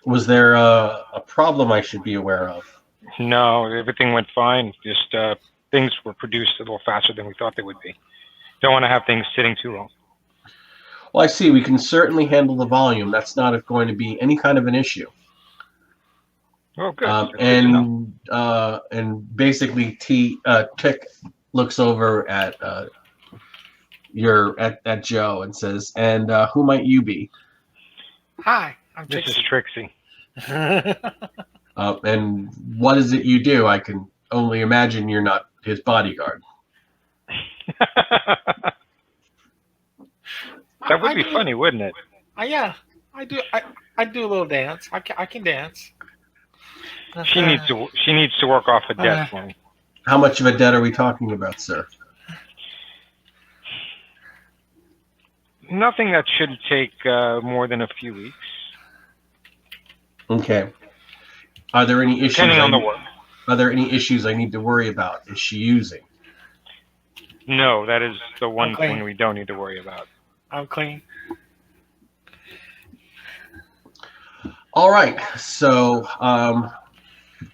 Was there a problem I should be aware of? no, everything went fine. Just things were produced a little faster than we thought they would be. Don't want to have things sitting too long. Well, I see. We can certainly handle the volume. That's not going to be any kind of an issue. Oh, good. That's good to know. And basically, Tick looks over at at Joe and says, "And who might you be?" Hi, I'm This is Trixie. Trixie. And what is it you do? I can only imagine you're not his bodyguard. That would be funny, wouldn't it? Yeah, I do. I do a little dance. I can dance. She needs to work off a debt for me. How much of a debt are we talking about, sir? Nothing that should take more than a few weeks, Okay. Are there any issues? depending on the work. Are there any issues I need to worry about? Is she using? No, that is the one Okay. thing we don't need to worry about. I'm clean. All right. So,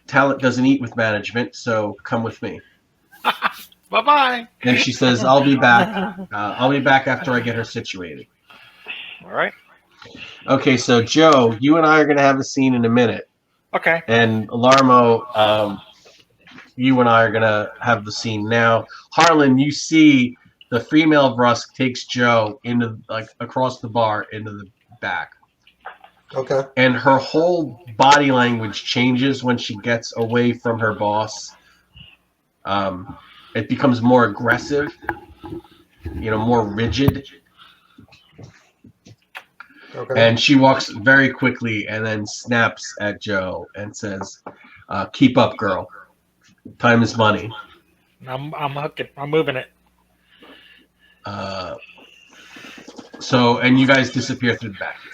talent doesn't eat with management, so come with me. Bye bye. And she says, "I'll be back. I'll be back after I get her situated." All right. Okay. So, Joe, you and I are going to have a scene in a minute, Okay. and Larmo, you and I are going to have the scene now. Harlan, you see the female brusque takes Joe into across the bar into the back. Okay. And her whole body language changes when she gets away from her boss. It becomes more aggressive, more rigid. Okay. And she walks very quickly and then snaps at Joe and says, "Keep up, girl. Time is money." I'm hooking. I'm moving it. And you guys disappear through the back here.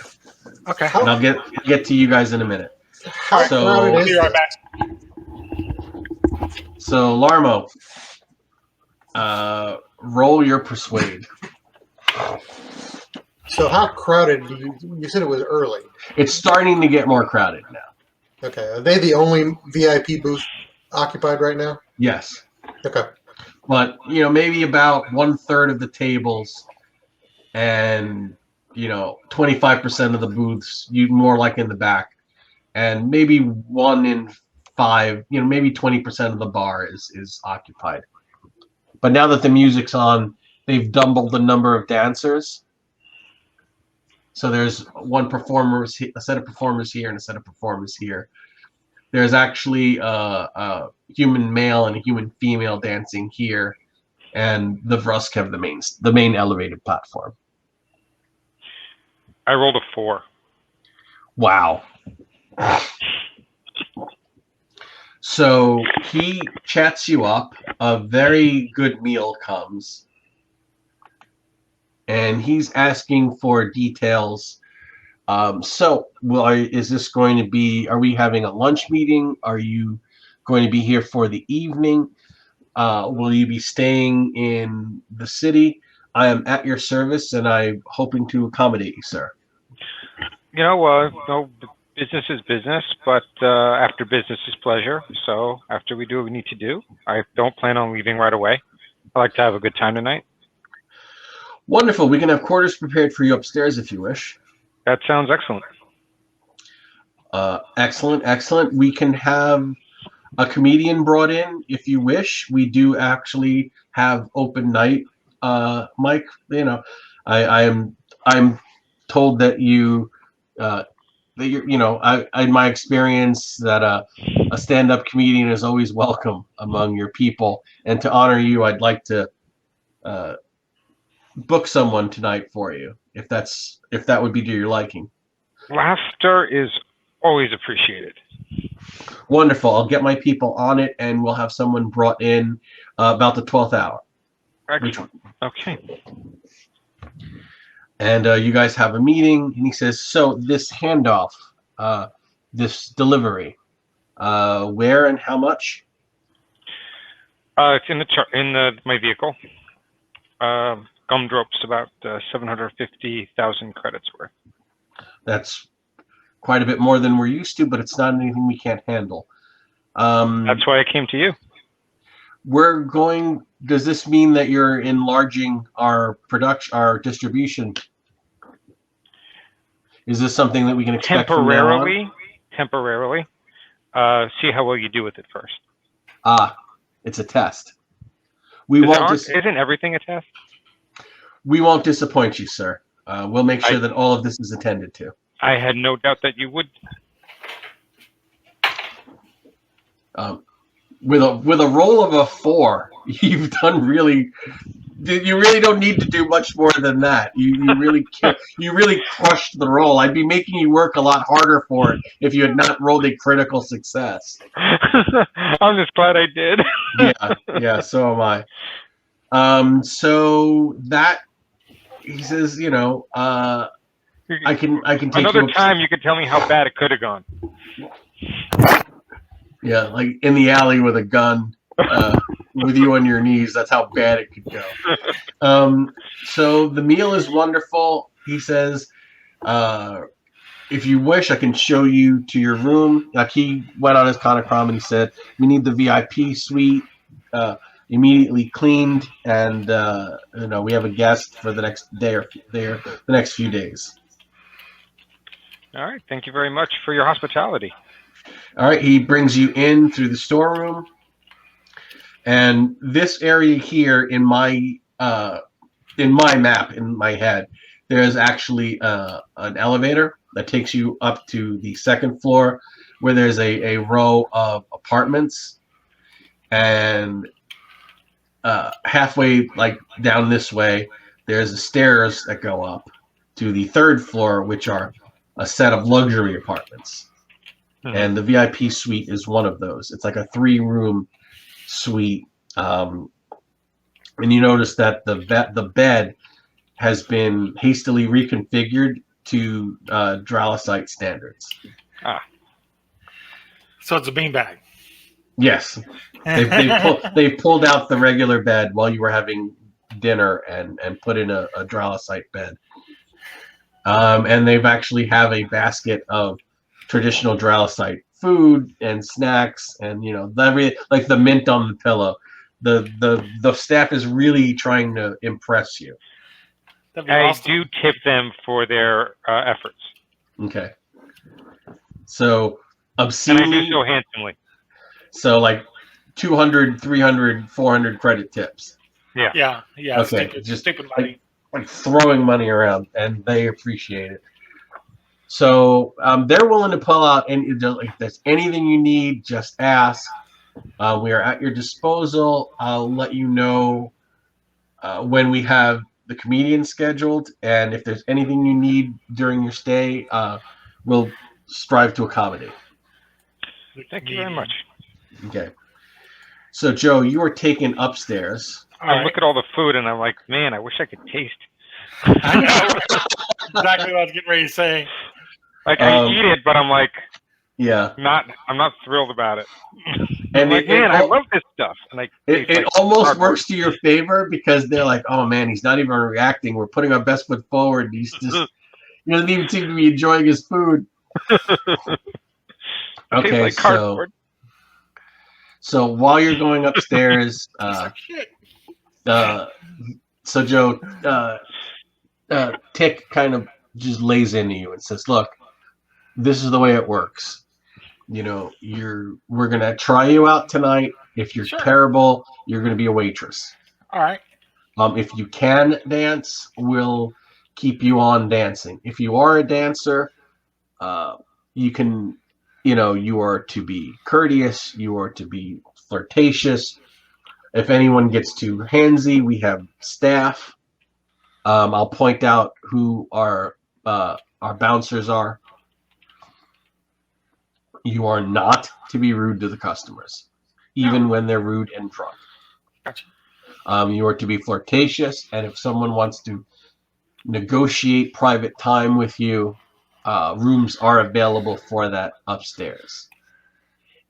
Okay. And I'll get to you guys in a minute. How So- crowded I'll is be right back. So, Larmo, roll your persuade. So how crowded do you said it was early? It's starting to get more crowded now. Okay. Are they the only VIP booth occupied right now? Yes. Okay. But, maybe about 1/3 of the tables and, 25% of the booths, more like in the back. And maybe 1 in 5, maybe 20% of the bar is occupied. But now that the music's on, they've doubled the number of dancers. So there's a set of performers here and a set of performers here. There's actually a human male and a human female dancing here, and the Vrusk have the main elevated platform. I rolled a 4. Wow. So he chats you up. A very good meal comes. And he's asking for details. Is this going to be, are we having a lunch meeting? Are you going to be here for the evening? Will you be staying in the city? I am at your service, and I'm hoping to accommodate you, sir. No, business is business, but after business is pleasure. So after we do what we need to do, I don't plan on leaving right away. I like to have a good time tonight. Wonderful. We can have quarters prepared for you upstairs if you wish. That sounds excellent. Excellent. We can have a comedian brought in if you wish. We do actually have open night, Mike. I'm told that in my experience that a stand-up comedian is always welcome among your people. And to honor you, I'd like to book someone tonight for you, if that would be to your liking. Laughter is always appreciated. Wonderful. I'll get my people on it, and we'll have someone brought in about the 12th hour. Excellent. Okay. And you guys have a meeting, and he says, so this handoff, this delivery, where and how much? It's in my vehicle. Gumdrop's about 750,000 credits worth. That's quite a bit more than we're used to, but it's not anything we can't handle. That's why I came to you. Does this mean that you're enlarging our distribution? Is this something that we can expect temporarily? See how well you do with it first. It's a test. Isn't everything a test? We won't disappoint you, sir. We'll make sure that all of this is attended to. I had no doubt that you would. With a roll of a 4, you've done really. You really don't need to do much more than that. You really crushed the roll. I'd be making you work a lot harder for it if you had not rolled a critical success. I'm just glad I did. Yeah. So am I. So that he says, I can take another time. You can tell me how bad it could have gone. Yeah, like in the alley with a gun, with you on your knees. That's how bad it could go. So the meal is wonderful. He says, if you wish, I can show you to your room. Like he went on his Honeycomb and he said, we need the VIP suite immediately cleaned, and we have a guest for the next day or the next few days. All right. Thank you very much for your hospitality. All right. He brings you in through the storeroom. And this area here in my map, in my head, there's actually an elevator that takes you up to the second floor where there's a row of apartments. And halfway down this way, there's stairs that go up to the third floor, which are a set of luxury apartments. Mm-hmm. And the VIP suite is one of those. It's like a 3-room suite. And you notice that the bed has been hastily reconfigured to Dralosite standards. So it's a beanbag. Yes. They've pulled out the regular bed while you were having dinner and put in a Dralosite bed. And they've actually have a basket of traditional Dralosite food and snacks, and like the mint on the pillow. The staff is really trying to impress you. I do tip them for their efforts. Okay. So obscenely. And I do so handsomely. So like 200, 300, 400 credit tips. Yeah. Okay. Stupid money. Like throwing money around, and they appreciate it. So they're willing to pull out, and if there's anything you need, just ask. We are at your disposal. I'll let you know when we have the comedian scheduled, and if there's anything you need during your stay, we'll strive to accommodate. Thank you very much. Okay. So, Joe, you were taken upstairs. I look at all the food and I'm like, man, I wish I could taste. I know exactly what I was getting ready to say. Like I eat it, but I'm like, yeah, I'm not thrilled about it. And I'm like, man, I love this stuff. And it almost works to your favor because they're like, oh man, he's not even reacting. We're putting our best foot forward. He's just he doesn't even seem to be enjoying his food. Okay, like cardboard. So while you're going upstairs, so Joe, Tick kind of just lays into you and says, "Look, this is the way it works. You know, we're gonna try you out tonight. If you're terrible, you're gonna be a waitress. All right. If you can dance, we'll keep you on dancing. If you are a dancer, you can." You are to be courteous. You are to be flirtatious. If anyone gets too handsy, we have staff. I'll point out who our bouncers are. You are not to be rude to the customers, even when they're rude and drunk. Gotcha. You are to be flirtatious, and if someone wants to negotiate private time with you, rooms are available for that upstairs.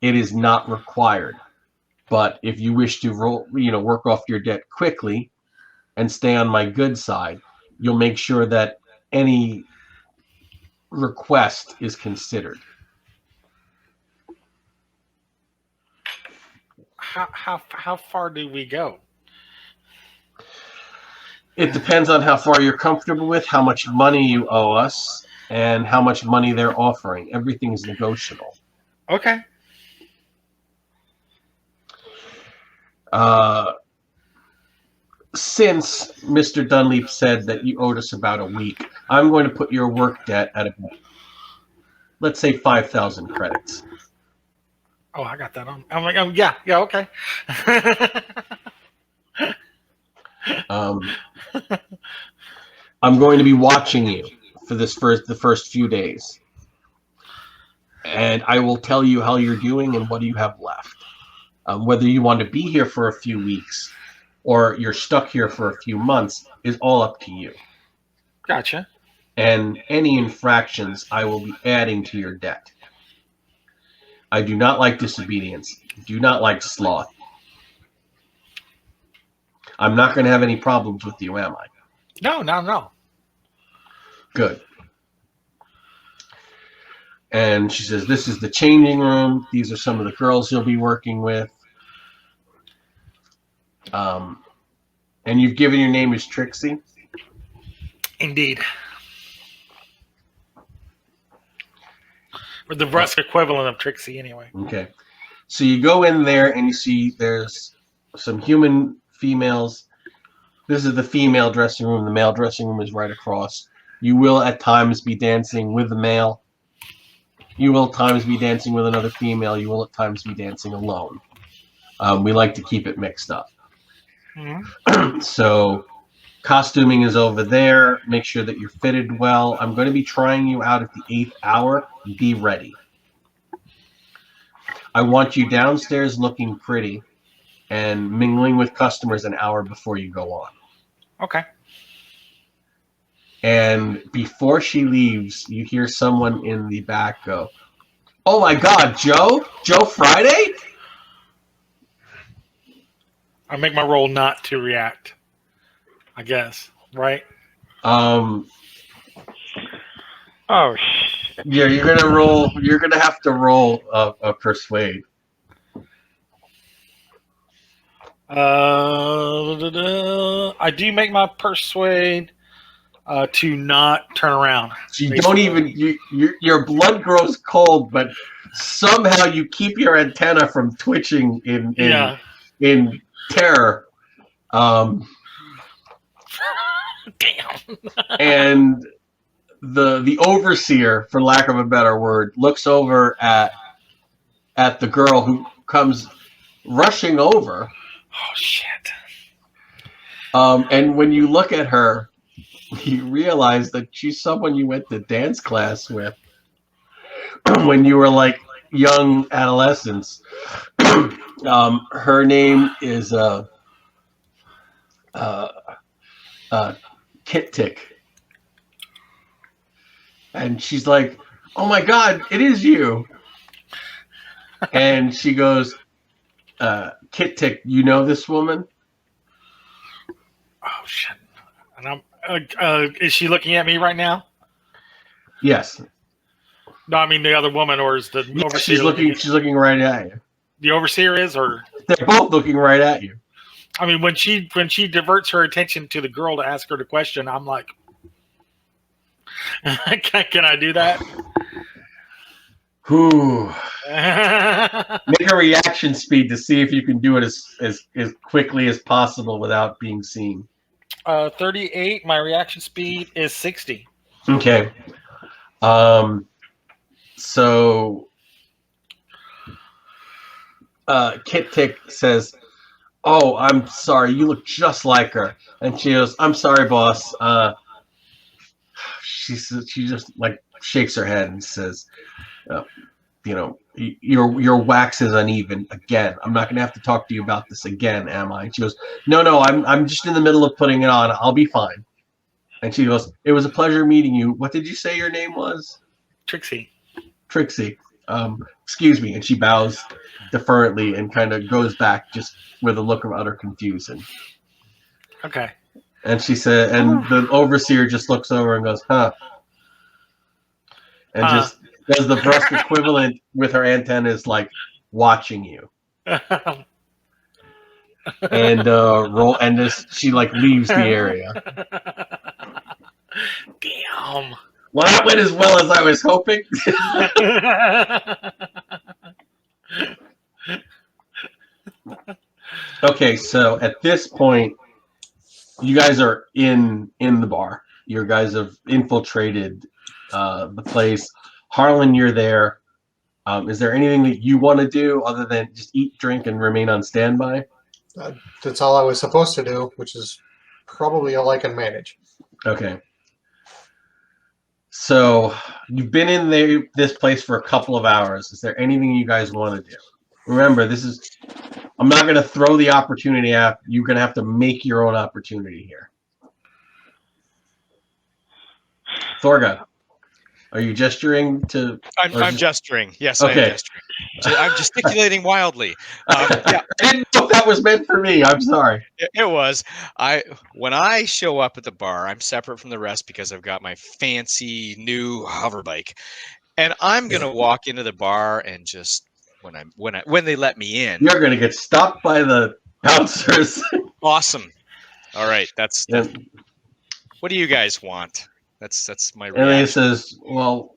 It is not required, but if you wish to work off your debt quickly and stay on my good side, you'll make sure that any request is considered. How far do we go? It depends on how far you're comfortable with, how much money you owe us, and how much money they're offering. Everything is negotiable. Okay. Since Mr. Dunleap said that you owed us about a week, I'm going to put your work debt at about, let's say, 5,000 credits. Oh, I got that on. I'm like, yeah, okay. I'm going to be watching you for the first few days, and I will tell you how you're doing and what you have left. Whether you want to be here for a few weeks or you're stuck here for a few months is all up to you. Gotcha. And any infractions I will be adding to your debt. I do not like disobedience. Do not like sloth. I'm not going to have any problems with you, am I? No. Good. And she says, this is the changing room. These are some of the girls you'll be working with. And you've given your name as Trixie? Indeed. Or the Rusk equivalent of Trixie, anyway. Okay. So you go in there and you see there's some human females. This is the female dressing room. The male dressing room is right across. You will at times be dancing with the male. You will at times be dancing with another female. You will at times be dancing alone. We like to keep it mixed up. Mm-hmm. So costuming is over there. Make sure that you're fitted well. I'm going to be trying you out at the 8th hour. Be ready. I want you downstairs looking pretty and mingling with customers an hour before you go on. Okay. And before she leaves, you hear someone in the back go, "Oh my God, Joe? Joe Friday?" I make my roll not to react, I guess, right? Oh shit. Yeah, you're gonna roll. You're gonna have to roll a persuade. I do make my persuade to not turn around. So you don't even. Your blood grows cold, but somehow you keep your antenna from twitching in terror. Damn. And the overseer, for lack of a better word, looks over at the girl who comes rushing over. Oh shit. And when you look at her, you realize that she's someone you went to dance class with when you were like young adolescents. Her name is Kit Tick. And she's like, "Oh my God, it is you!" And she goes, "Kit Tick, you know this woman?" Oh shit! And is she looking at me right now? Yes. No, I mean the other woman, or is the overseer? She's looking. She's looking right at you. The overseer is, or they're both looking right at you. I mean, when she diverts her attention to the girl to ask her the question, I'm like, can I do that? Whew. Make a reaction speed to see if you can do it as quickly as possible without being seen. 38. My reaction speed is 60. Okay. So Kit Tick says, "Oh, I'm sorry. You look just like her." And she goes, "I'm sorry, boss." She just like shakes her head and says, "You know, your wax is uneven again. I'm not gonna have to talk to you about this again, am I?" And she goes, "No, I'm just in the middle of putting it on. I'll be fine." And she goes, "It was a pleasure meeting you. What did you say your name was?" Trixie. Trixie. Excuse me. And she bows deferently and kind of goes back just with a look of utter confusion. Okay. And she said, and the overseer just looks over and goes, "Huh." And just does the brusque equivalent with her antennas, like watching you. And roll, and she like leaves the area. Damn. Well, that went as well as I was hoping. Okay, so at this point, you guys are in the bar. You guys have infiltrated the place. Harlan, you're there. Is there anything that you want to do other than just eat, drink, and remain on standby? That's all I was supposed to do, which is probably all I can manage. Okay. So you've been in this place for a couple of hours. Is there anything you guys want to do? Remember, I'm not going to throw the opportunity out. You're going to have to make your own opportunity here. Thorga, are you gesturing to? I'm gesturing. Yes, okay. I am gesturing. I'm gesticulating wildly. Yeah. I didn't know if that was meant for me. I'm sorry. It was. When I show up at the bar, I'm separate from the rest because I've got my fancy new hover bike, and I'm gonna walk into the bar and just when they let me in, you're gonna get stopped by the bouncers. Awesome. All right, that's what do you guys want? That's my reaction. And he says, "Well,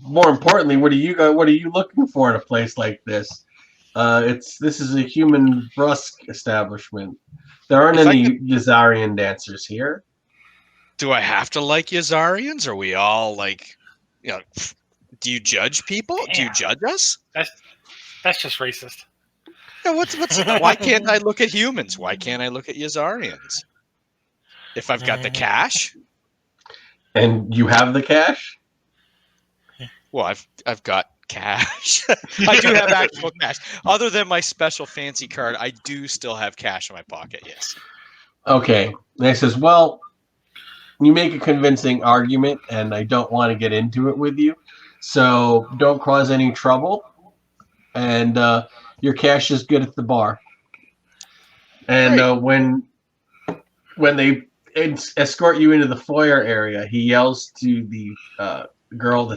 more importantly, what are you looking for in a place like this? This is a human brusque establishment. There aren't any Yazarian dancers here." Do I have to like Yazarians? Are we all like, do you judge people? Damn. Do you judge us? That's just racist. Yeah, why can't I look at humans? Why can't I look at Yazarians? If I've got the cash. And you have the cash? Well, I've got cash. I do have actual cash. Other than my special fancy card, I do still have cash in my pocket, yes. Okay. And he says, "Well, you make a convincing argument, and I don't want to get into it with you. So don't cause any trouble. And your cash is good at the bar." And when they escort you into the foyer area, he yells to the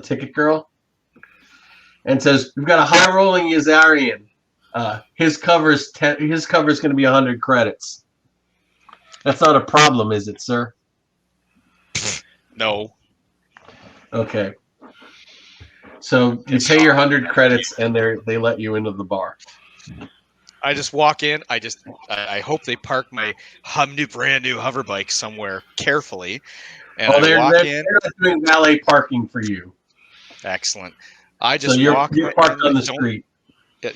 ticket girl, and says, "We've got a high rolling Yazarian. His cover's going to be 100 credits. That's not a problem, is it, sir?" No. Okay. So you pay your 100 credits, and they let you into the bar. I just walk in. I hope they park my brand new hover bike somewhere carefully. And they're not doing valet parking for you. Excellent. I just you're parked on the street.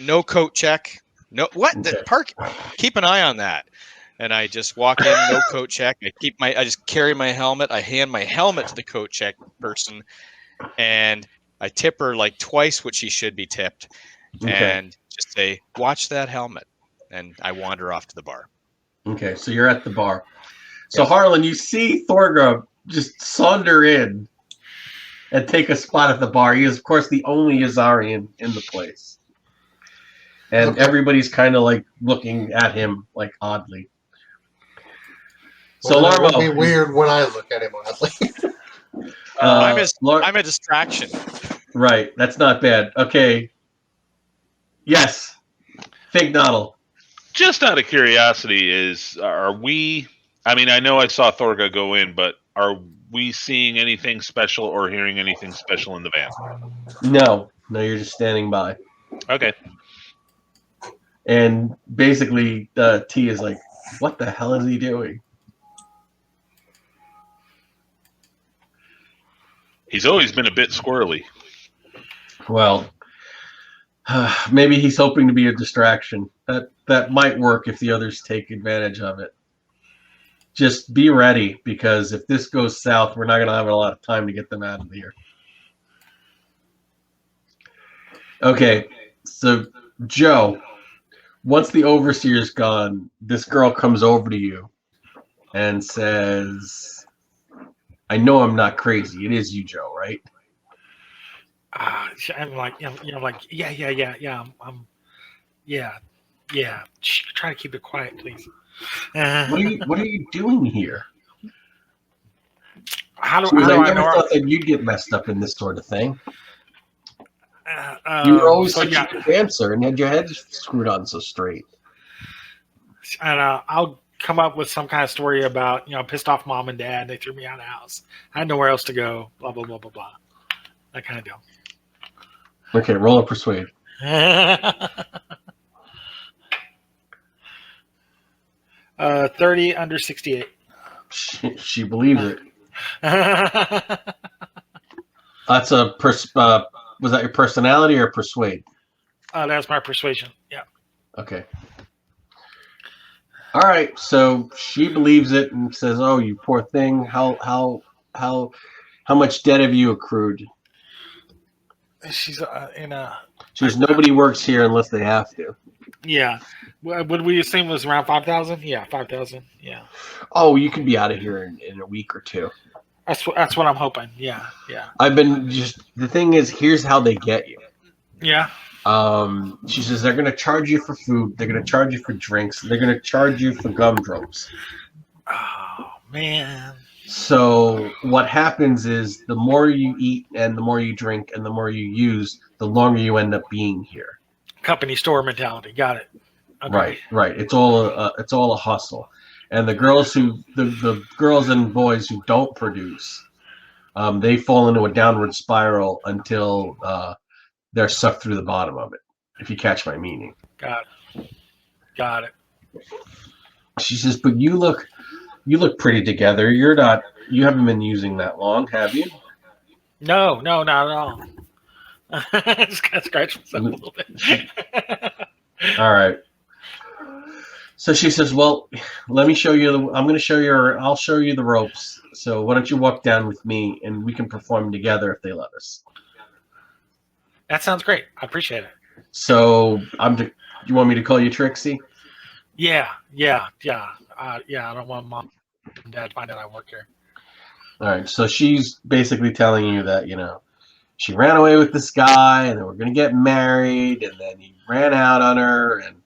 No coat check. No what? Okay. Keep an eye on that. And I just walk in, no coat check. I just carry my helmet. I hand my helmet to the coat check person, and I tip her like twice what she should be tipped. and just say, "Watch that helmet," and I wander off to the bar. Okay, so you're at the bar. So Harlan, you see Thorga just saunter in and take a spot at the bar. He is, of course, the only Yazarian in the place. And everybody's kind of like looking at him like oddly. So Well, it Larmo, would be weird when I look at him oddly. I'm a distraction. Right, that's not bad. Okay. Yes. Fig Noddle. Just out of curiosity, are we? I mean, I know I saw Thorga go in, but are we seeing anything special or hearing anything special in the van? No, you're just standing by. Okay. And basically, T is like, what the hell is he doing? He's always been a bit squirrely. Well, maybe he's hoping to be a distraction. That might work if the others take advantage of it. Just be ready, because if this goes south, we're not going to have a lot of time to get them out of here. Okay, so Joe, once the overseer's gone, this girl comes over to you and says, I know I'm not crazy. It is you, Joe, right? I'm like, yeah. Shh, try to keep it quiet, please. What are you doing here? How do I I never know? thought that you'd get messed up in this sort of thing. You were always such a good dancer and had your head screwed on so straight. And I'll come up with some kind of story about, pissed off mom and dad. They threw me out of the house. I had nowhere else to go. Blah blah blah blah blah. That kind of deal. Okay, roll a persuade. 30 under 68. She believes it. That's a was that your personality or persuade? That's my persuasion. Yeah. Okay. All right. So she believes it and says, "Oh, you poor thing. How much debt have you accrued?" She's in a. She says, "Nobody works here unless they have to." Yeah. Would we assume it was around 5,000? Yeah, 5,000. Yeah. Oh, you could be out of here in a week or two. That's what I'm hoping. Yeah. I've been the thing is, here's how they get you. Yeah. She says they're going to charge you for food. They're going to charge you for drinks. They're going to charge you for gumdrops. Oh man. So what happens is the more you eat and the more you drink and the more you use, the longer you end up being here. Company store mentality. Got it. Okay. Right. It's all a hustle. And the girls the girls and boys who don't produce, they fall into a downward spiral until they're sucked through the bottom of it. If you catch my meaning. Got it. She says, "But you look pretty together. You haven't been using that long, have you?" No, not at all. Just kind of scratch myself a little bit. All right. So she says, "Well, let me show you. I'll show you the ropes. So why don't you walk down with me, and we can perform together if they let us." That sounds great. I appreciate it. So you want me to call you Trixie? Yeah. I don't want mom and dad to find out I work here. All right. So she's basically telling you that she ran away with this guy, and they were going to get married, and then he ran out on her, and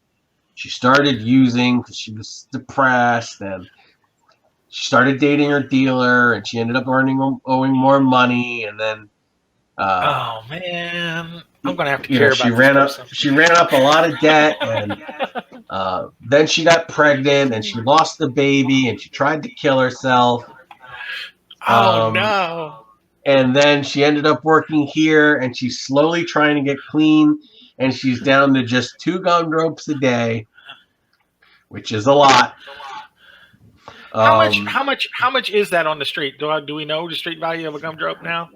she started using because she was depressed, and she started dating her dealer, and she ended up owing more money, and then Oh man, I'm gonna have to care about she this ran person. she ran up a lot of debt, and then she got pregnant, and she lost the baby, and she tried to kill herself. Oh no. And then she ended up working here, and she's slowly trying to get clean, and she's down to just 2 gumdrops a day, which is a lot. How much is that on the street? Do we know the street value of a gumdrop now?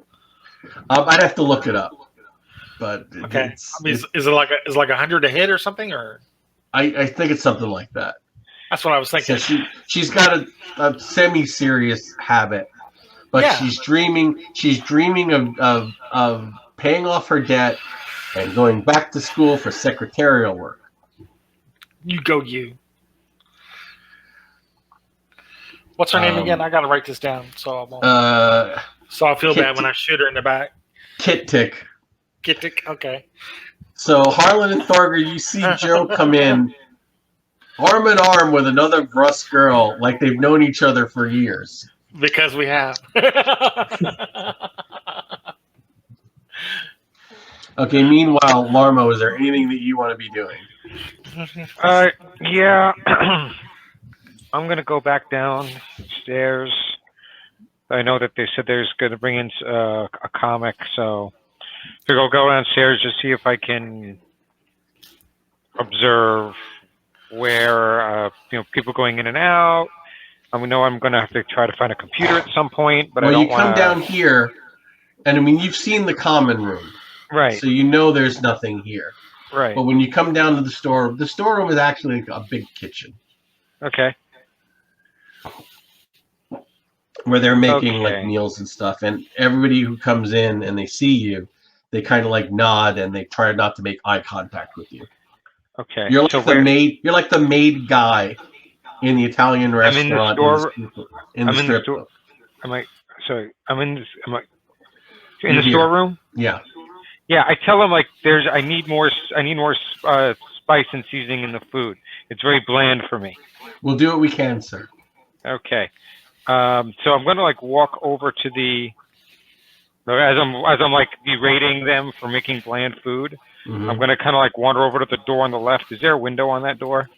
I'd have to look it up, but Okay. Is it like 100 a hit or something, or? I think it's something like that. That's what I was thinking. So she's got a semi-serious habit, but Yeah. she's dreaming of paying off her debt and going back to school for secretarial work. You go, you. What's her name again? I gotta write this down so I won't. So I'll feel bad when I shoot her in the back. Kit Tick. Kittik, okay. So Harlan and Thorger, you see Joe come in, arm in arm with another brusque girl, like they've known each other for years. Because we have. Okay, meanwhile, Larmo, is there anything that you want to be doing? Yeah. I'm going to go back downstairs. I know that they said there's going to bring in a comic, so go downstairs to see if I can observe where people going in and out. I know I'm going to have to try to find a computer at some point, but I don't want to. Well, you come down here, and I mean, you've seen the common room. Right. So you know there's nothing here. Right. But when you come down to the storeroom is actually like a big kitchen. Okay. Where they're making like meals and stuff. And everybody who comes in and they see you, they kind of like nod and they try not to make eye contact with you. Okay. You're like you're like the maid guy in the Italian restaurant. I'm in the store. Am I in the storeroom? Yeah. Yeah, I tell them like I need more spice and seasoning in the food. It's very bland for me. We'll do what we can, sir. Okay. So I'm gonna like walk over to as I'm like berating them for making bland food. Mm-hmm. I'm gonna kind of like wander over to the door on the left. Is there a window on that door?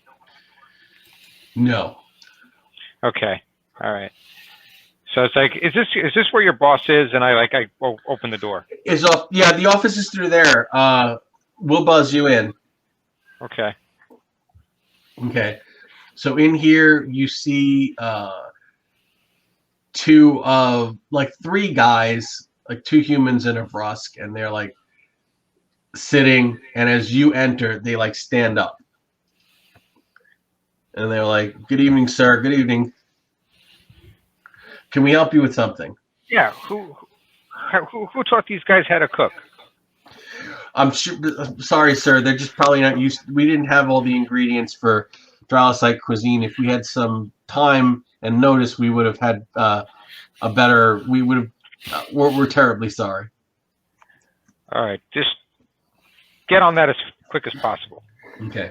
No. Okay. All right. So it's like, is this where your boss is? And I open the door. Yeah, the office is through there. We'll buzz you in. Okay. Okay. So in here you see three guys, like two humans and a brusque, and they're like sitting, and as you enter, they like stand up. And they're like, "Good evening, sir. Good evening. Can we help you with something?" Yeah. Who taught these guys how to cook? I'm sorry, sir. They're just probably not used. We didn't have all the ingredients for Dralosite cuisine. If we had some time and notice, we would have had a better. We would have. We're terribly sorry. All right. Just get on that as quick as possible. Okay.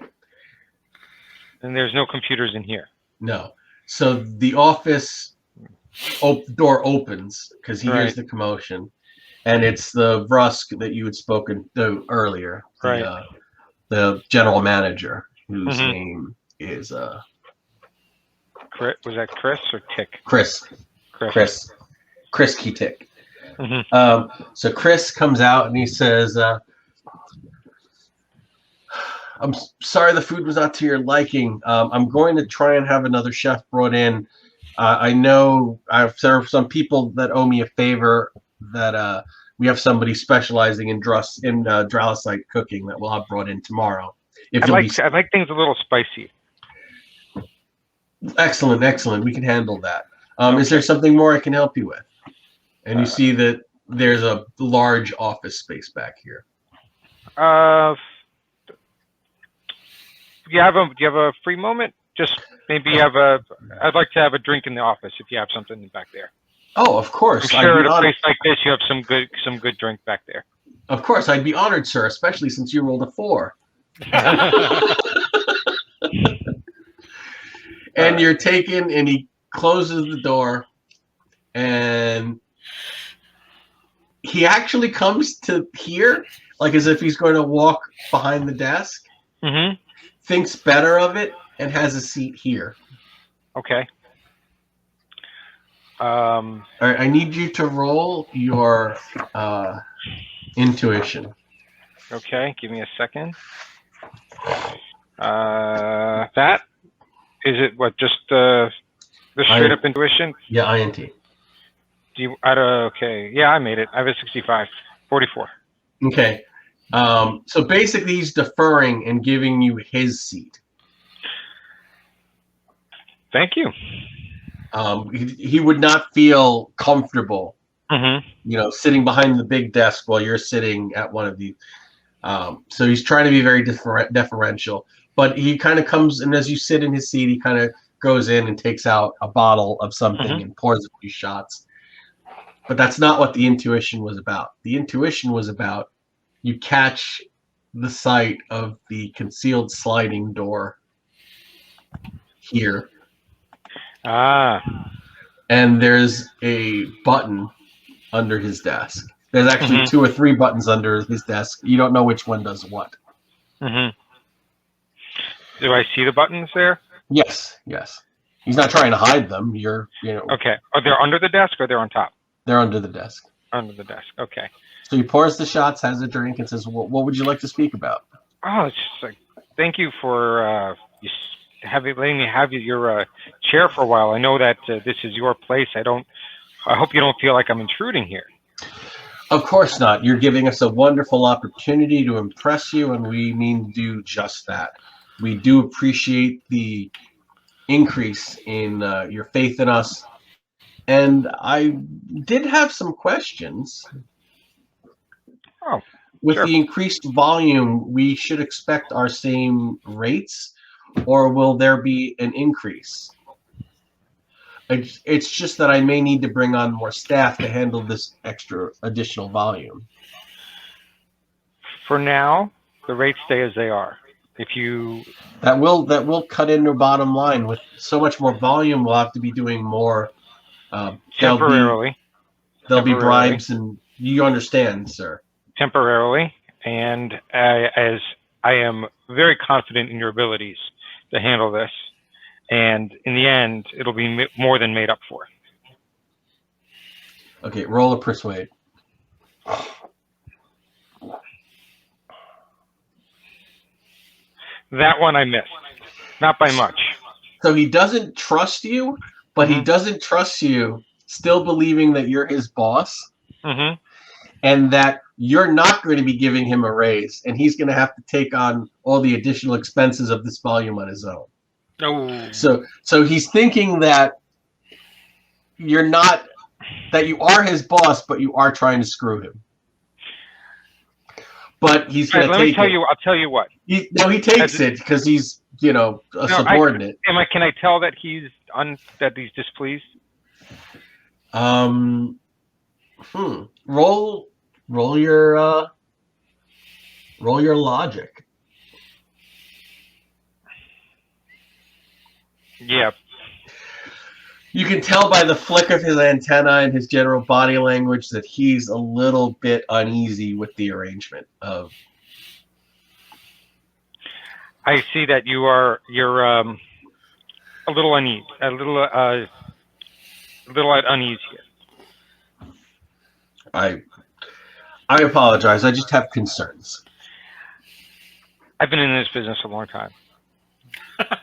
And there's no computers in here. No. So the office door opens because he hears the commotion, and it's the brusque that you had spoken to earlier, the general manager, whose name is Chris, was that Chris or Tick? Chris Key-Tick. Mm-hmm. So Chris comes out and he says, "I'm sorry the food was not to your liking. I'm going to try and have another chef brought in. I know there are some people that owe me a favor that we have somebody specializing in Dralosite cooking that we'll have brought in tomorrow. I like things a little spicy." Excellent. We can handle that. Is there something more I can help you with? And you see that there's a large office space back here. Do you have a free moment? Just maybe I'd like to have a drink in the office if you have something back there. Oh, of course. I'm sure at a place like this you have some good drink back there. Of course, I'd be honored, sir, especially since you rolled a 4. And you're taken, and he closes the door, and he actually comes to here, like as if he's going to walk behind the desk. Mm-hmm. Thinks better of it and has a seat here. Okay. All right, I need you to roll your intuition. Okay, give me a second. That is it. What? Just the straight up intuition? Yeah, INT. Okay. Yeah, I made it. I have a 65, 44. Okay. So basically, he's deferring and giving you his seat. Thank you. He would not feel comfortable, mm-hmm. Sitting behind the big desk while you're sitting at one of the. So he's trying to be very deferential. But he kind of comes, and as you sit in his seat, he kind of goes in and takes out a bottle of something and pours a few shots. But that's not what the intuition was about. The intuition was about you catch the sight of the concealed sliding door here. And there's a button under his desk. There's actually 2 or 3 buttons under his desk. You don't know which one does what. Do I see the buttons there? Yes. He's not trying to hide them. Okay. Are they under the desk or they're on top? They're under the desk. Under the desk. Okay. So he pours the shots, has a drink, and says, what would you like to speak about? Oh, it's just like, thank you for letting me have your chair for a while. I know that this is your place. I hope you don't feel like I'm intruding here. Of course not. You're giving us a wonderful opportunity to impress you, and we mean to do just that. We do appreciate the increase in your faith in us. And I did have some questions. Oh, with sure. the increased volume, we should expect our same rates, or will there be an increase? It's just that I may need to bring on more staff to handle this additional volume. For now, the rates stay as they are. That will cut into a bottom line. With so much more volume, we'll have to be doing more. Temporarily. There'll be bribes, and you understand, sir. Temporarily, and as I am very confident in your abilities to handle this, and in the end, it'll be more than made up for. Okay, roll a persuade. That one I missed, not by much. So he doesn't trust you, but he doesn't trust you still believing that you're his boss, and that you're not going to be giving him a raise, and he's going to have to take on all the additional expenses of this volume on his own. Oh. So he's thinking that you're not, that you are his boss, but you are trying to screw him. But he's going to take it. I'll tell you what. He takes it because he's, a subordinate. Can I tell that he's displeased? Roll your logic. Yeah. You can tell by the flick of his antenna and his general body language that he's a little bit uneasy with the arrangement of. I see that you're a little uneasy, a little at unease here. I apologize. I just have concerns. I've been in this business a long time.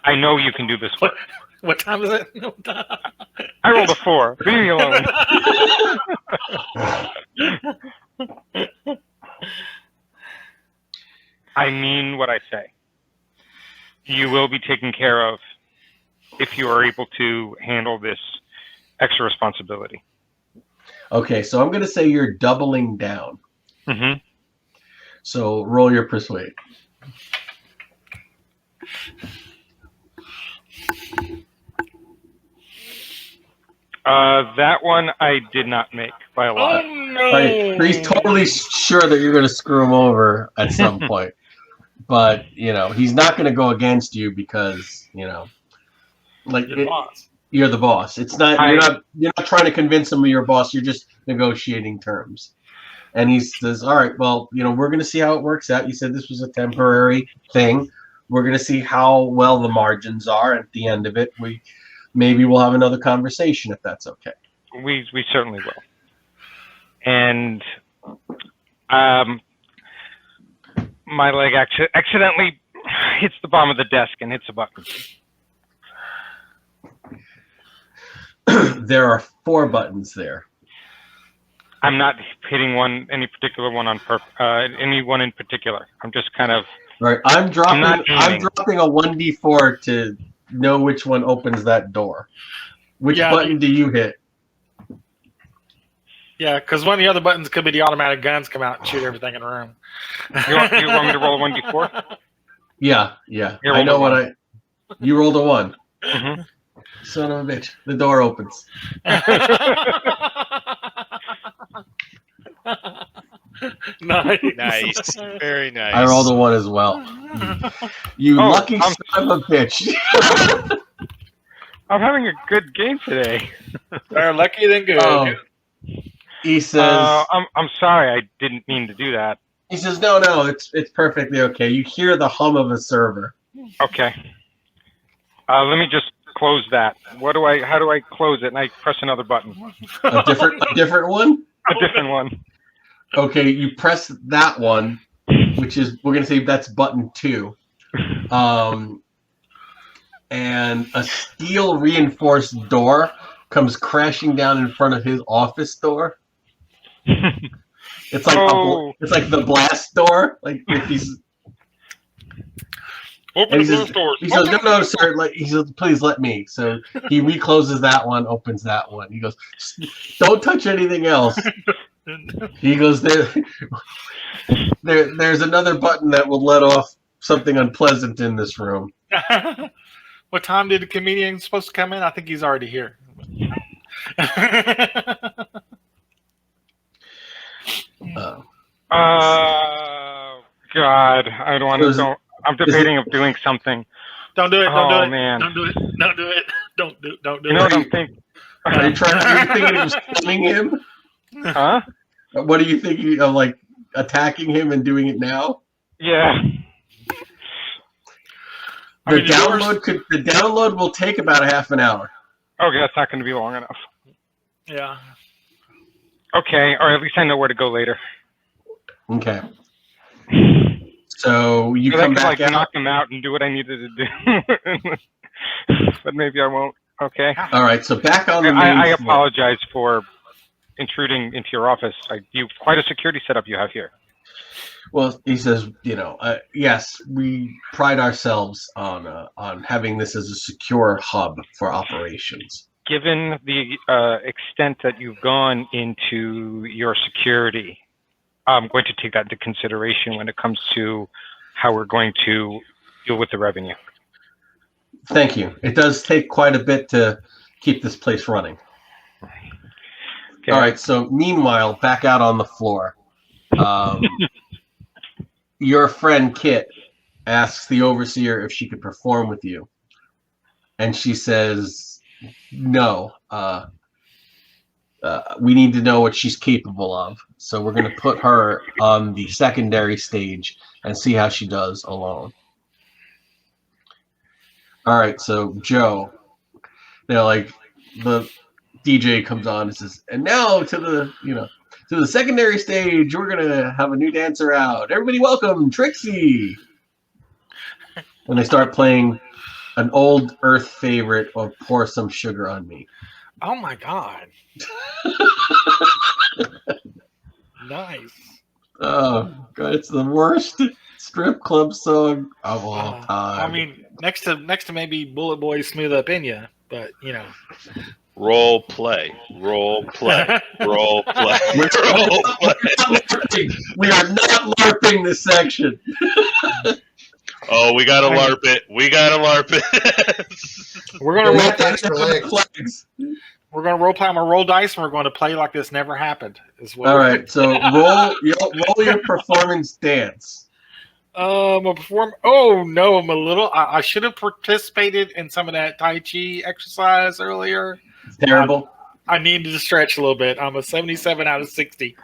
I know you can do this work. What time is it? I rolled a 4. Leave me alone. I mean what I say. You will be taken care of if you are able to handle this extra responsibility. Okay, so I'm going to say you're doubling down. So roll your persuade. That one I did not make by a lot. Oh, no. Right. So he's totally sure that you're going to screw him over at some point. But, he's not going to go against you because, you're the boss. It's not you're not trying to convince him of your boss. You're just negotiating terms. And he says, all right, well, we're going to see how it works out. You said this was a temporary thing. We're going to see how well the margins are. At the end of it, maybe we'll have another conversation if that's okay. We certainly will. And my leg accidentally hits the bottom of the desk and hits a button. There are 4 buttons there. I'm not hitting any particular one on purpose. Any one in particular. I'm just kind of. Right. I'm dropping a 1d4 to know which one opens that door. Which button do you hit? Yeah, because one of the other buttons could be the automatic guns come out and shoot everything in the room. You want me to roll a 1d4? Yeah. Here, I roll know the what one. you rolled a 1. Mm-hmm. Son of a bitch. The door opens. Nice. Nice. Very nice. I rolled a 1 as well. You Oh, lucky son of a bitch. I'm having a good game today. Better lucky than good. Oh. He says, I'm sorry, I didn't mean to do that. no, it's perfectly okay. You hear the hum of a server. Okay. Let me just close that. How do I close it? And I press another button. A different one? A different one. Okay, you press that one, which is, we're going to say that's button 2. And a steel reinforced door comes crashing down in front of his office door. It's like it's like the blast door. Like if he's Open and the blast doors. he says, no, sir. Like he says, please let me. So he recloses that one, opens that one. He goes, don't touch anything else. He goes, there's another button that will let off something unpleasant in this room. What time did the comedian supposed to come in? I think he's already here. God, I don't want to go. I'm debating of doing something. Don't do it. Don't do it. Man. Don't do it. Don't do it. Don't do it. You know what I'm thinking? Are you thinking of stunning him? Huh? What are you thinking of, like attacking him and doing it now? Yeah. The download will take about a half an hour. Okay, that's not going to be long enough. Yeah. Okay, or at least I know where to go later. Okay. So you I come could, back out. knock him out and do what I needed to do. But maybe I won't. Okay. All right. So back on the main I floor. apologize for intruding into your office. You quite a security setup you have here. Well, he says, yes, we pride ourselves on having this as a secure hub for operations. Given the extent that you've gone into your security, I'm going to take that into consideration when it comes to how we're going to deal with the revenue. Thank you. It does take quite a bit to keep this place running. Okay. All right. So meanwhile, back out on the floor, your friend Kit asks the overseer if she could perform with you, and she says, "No. We need to know what she's capable of. So we're going to put her on the secondary stage and see how she does alone." All right, so Joe, they're like, the DJ comes on and says, "And now to the secondary stage, we're gonna have a new dancer out. Everybody, welcome Trixie." And they start playing an old Earth favorite of "Pour Some Sugar on Me." Oh my God. Nice. Oh God, it's the worst strip club song of all time. I mean, next to maybe Bullet Boy Smooth Up In Ya, but Role play. Role play. Role play. Role play. We are not LARPing this section. Oh, we gotta LARP it. We gotta LARP it. we're gonna We roll, got the extra legs. we're gonna role play. I'm gonna roll dice, and we're going to play like this never happened. All right, so roll your performance dance. Perform. Oh no, I'm a little. I should have participated in some of that Tai Chi exercise earlier. Terrible. I needed to stretch a little bit. I'm a 77 out of 60.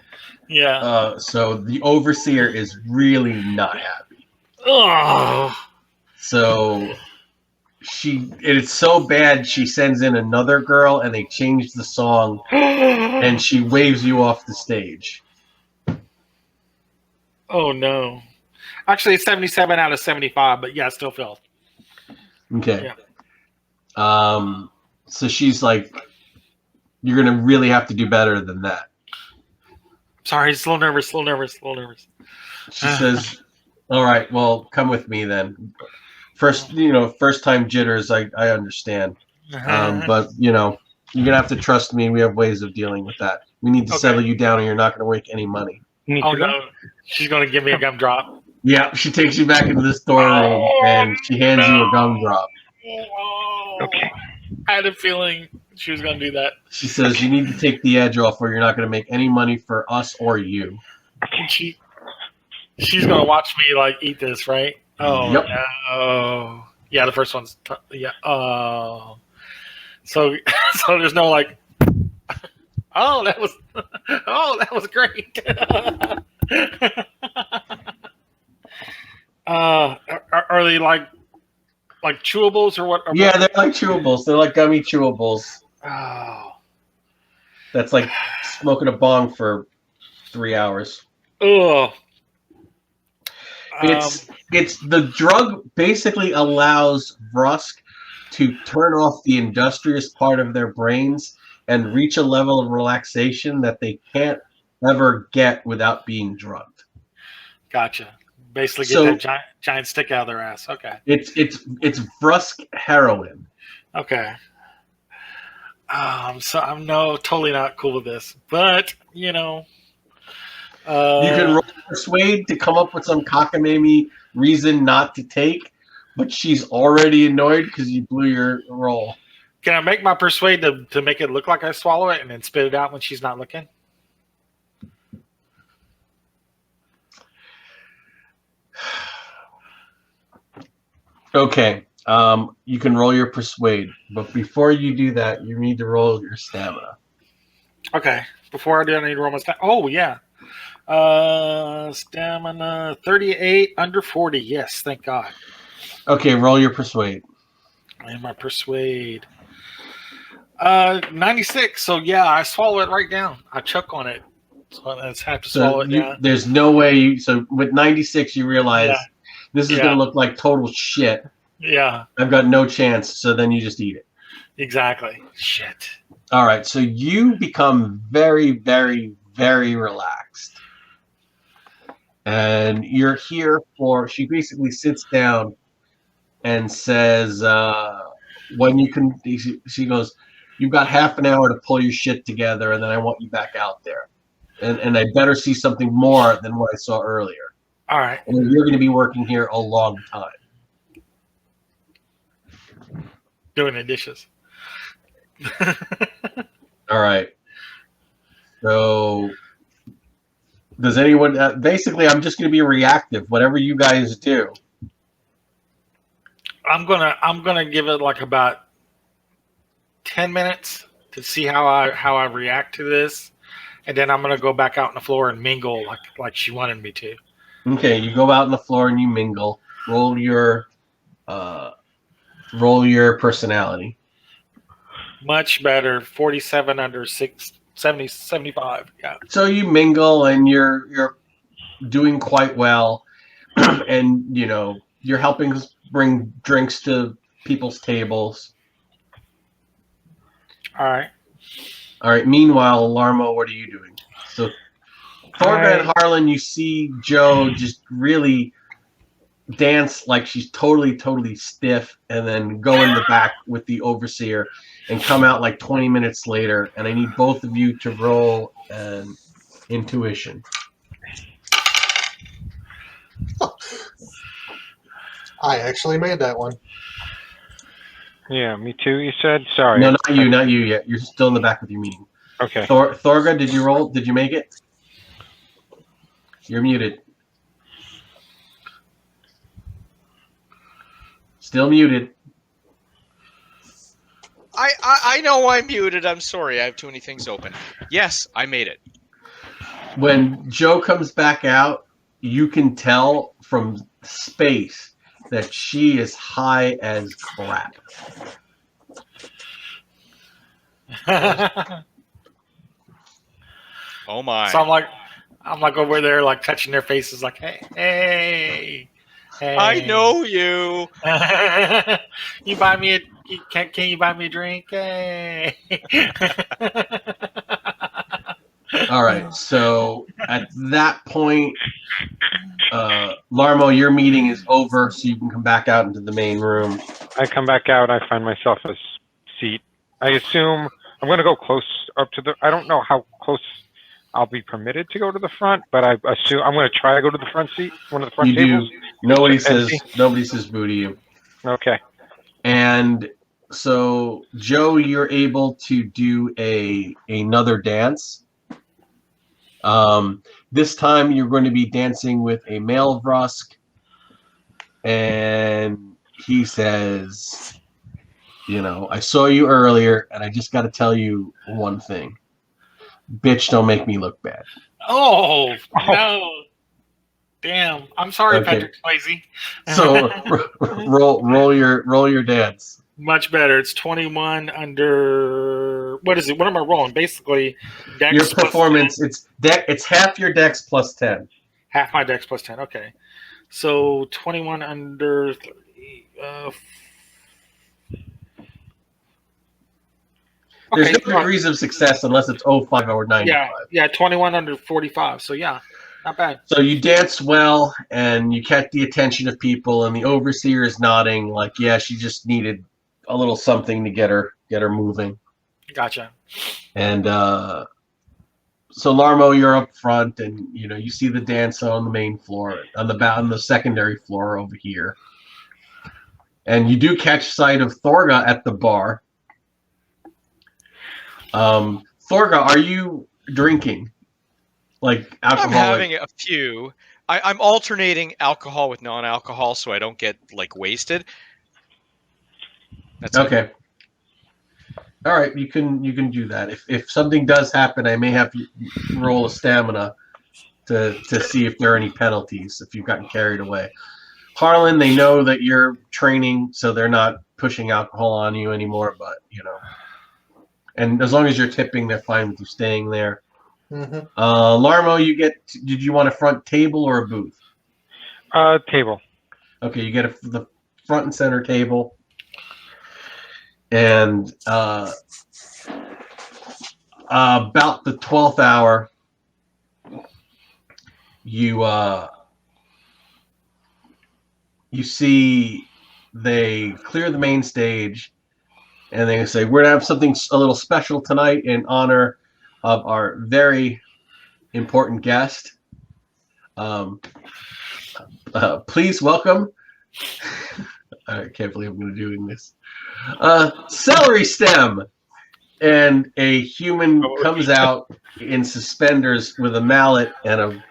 Yeah. So the overseer is really not happy. Ugh. So it's so bad she sends in another girl and they change the song and she waves you off the stage. Oh no. Actually, it's 77 out of 75, but yeah, it still failed. Okay. Yeah. So she's like, "You're gonna really have to do better than that." Sorry, just a little nervous. She says, "All right, well, come with me then. First time jitters, I understand. But You're gonna have to trust me. We have ways of dealing with that. We need to Okay. settle you down, or you're not gonna make any money. Me Oh too. no, she's gonna give me a gumdrop. Yeah, she takes you back into the storeroom and she hands you a gumdrop. Oh, Okay. I had a feeling she was gonna do that. She says you need to take the edge off, or you're not gonna make any money for us or you. And she's gonna watch me like eat this, right? Oh Yep. no. Yeah, the first one's yeah. Oh. So so there's no like. Oh, that was great. Are they like chewables or what? Yeah, they're like chewables. They're like gummy chewables. Oh. That's like smoking a bong for 3 hours. Ugh. It's the drug basically allows Rusk to turn off the industrious part of their brains and reach a level of relaxation that they can't ever get without being drugged. Gotcha. Basically, get So- that giant stick out of their ass. Okay. It's Rusk heroin. Okay. So I'm totally not cool with this, but you know, You can roll persuade to come up with some cockamamie reason not to take, but she's already annoyed because you blew your roll. Can I make my persuade to make it look like I swallow it and then spit it out when she's not looking? Okay. You can roll your persuade, but before you do that, you need to roll your stamina. Okay. Before I do, I need to roll my stamina. Oh yeah. Stamina 38 under 40. Yes, thank God. Okay, roll your persuade. And my persuade. 96. So yeah, I swallow it right down. I choke on it. So I just have to swallow it down. There's no way so with 96 you realize Yeah. this is Yeah. gonna look like total shit. Yeah, I've got no chance, so then you just eat it. exactly. Shit. All right, so you become very, very, very relaxed. And you're here she basically sits down and says, when you can, she goes, you've got half an hour to pull your shit together, and then I want you back out there. And I better see something more than what I saw earlier. All right. And you're going to be working here a long time. Doing the dishes. All right. So, does anyone? Basically, I'm just going to be reactive. Whatever you guys do. I'm gonna give it like about 10 minutes to see how I react to this, and then I'm gonna go back out on the floor and mingle like she wanted me to. Okay, you go out on the floor and you mingle. Roll your personality. Much better. 47 under 75. Yeah. So you mingle and you're doing quite well, and you're helping bring drinks to people's tables. All right. All right. Meanwhile, Larmo, what are you doing? So, Thorga and Harlan, you see Joe just really dance like she's totally, totally stiff, and then go in the back with the overseer and come out like 20 minutes later. And I need both of you to roll an intuition. I actually made that one. Yeah, me too. You said sorry. No, not you yet. You're still in the back with your meeting. Okay. Thorga, did you roll? Did you make it? You're muted. Still muted. I know I'm muted. I'm sorry. I have too many things open. Yes, I made it. When Joe comes back out, you can tell from space that she is high as crap. Oh my. So I'm like over there like touching their faces like hey. I know you. You buy me can you buy me a drink? Hey. All right, so at that point, Larmo, your meeting is over, so you can come back out into the main room. I come back out. I find myself a seat. I assume I'm going to go close up to the. I don't know how close I'll be permitted to go to the front, but I assume I'm going to try to go to the front seat, one of the front You tables. do. Nobody It's says empty. boo to you. Okay. And so, Joe, you're able to do another dance. This time you're going to be dancing with a male Vrusk, and he says, I saw you earlier, and I just got to tell you one thing. Bitch, don't make me look bad. Oh no! Damn, I'm sorry, Okay. Patrick Swayze. So roll your dance. Much better. It's 21 under. What is it? What am I rolling? Basically, Dex Your plus performance, it's half your dex plus 10. half my Dex plus 10. Okay, so 21 under. There's Okay, no degrees of success unless it's 05 or 95. yeah, 21 under 45. So yeah, not bad. So you dance well, and you catch the attention of people, and the overseer is nodding like, yeah, she just needed a little something to get her moving. Gotcha. And so Larmo, you're up front, and you see the dance on the main floor, on the secondary floor over here, and you do catch sight of Thorga at the bar. Thorga, are you drinking like alcohol? I'm having a few. I'm alternating alcohol with non-alcohol so I don't get wasted. That's okay. All right, you can do that. If something does happen, I may have you roll a stamina to see if there are any penalties if you've gotten carried away. Harlan, they know that you're training, so they're not pushing alcohol on you anymore. But and as long as you're tipping, they're fine with you staying there. Mm-hmm. Larmo, did you want a front table or a booth? Table. Okay, you get the front and center table. And about the 12th hour, you see they clear the main stage, and they say, we're going to have something a little special tonight in honor of our very important guest. Please welcome. I can't believe I'm going to do this. Celery stem. And a human comes out in suspenders with a mallet and a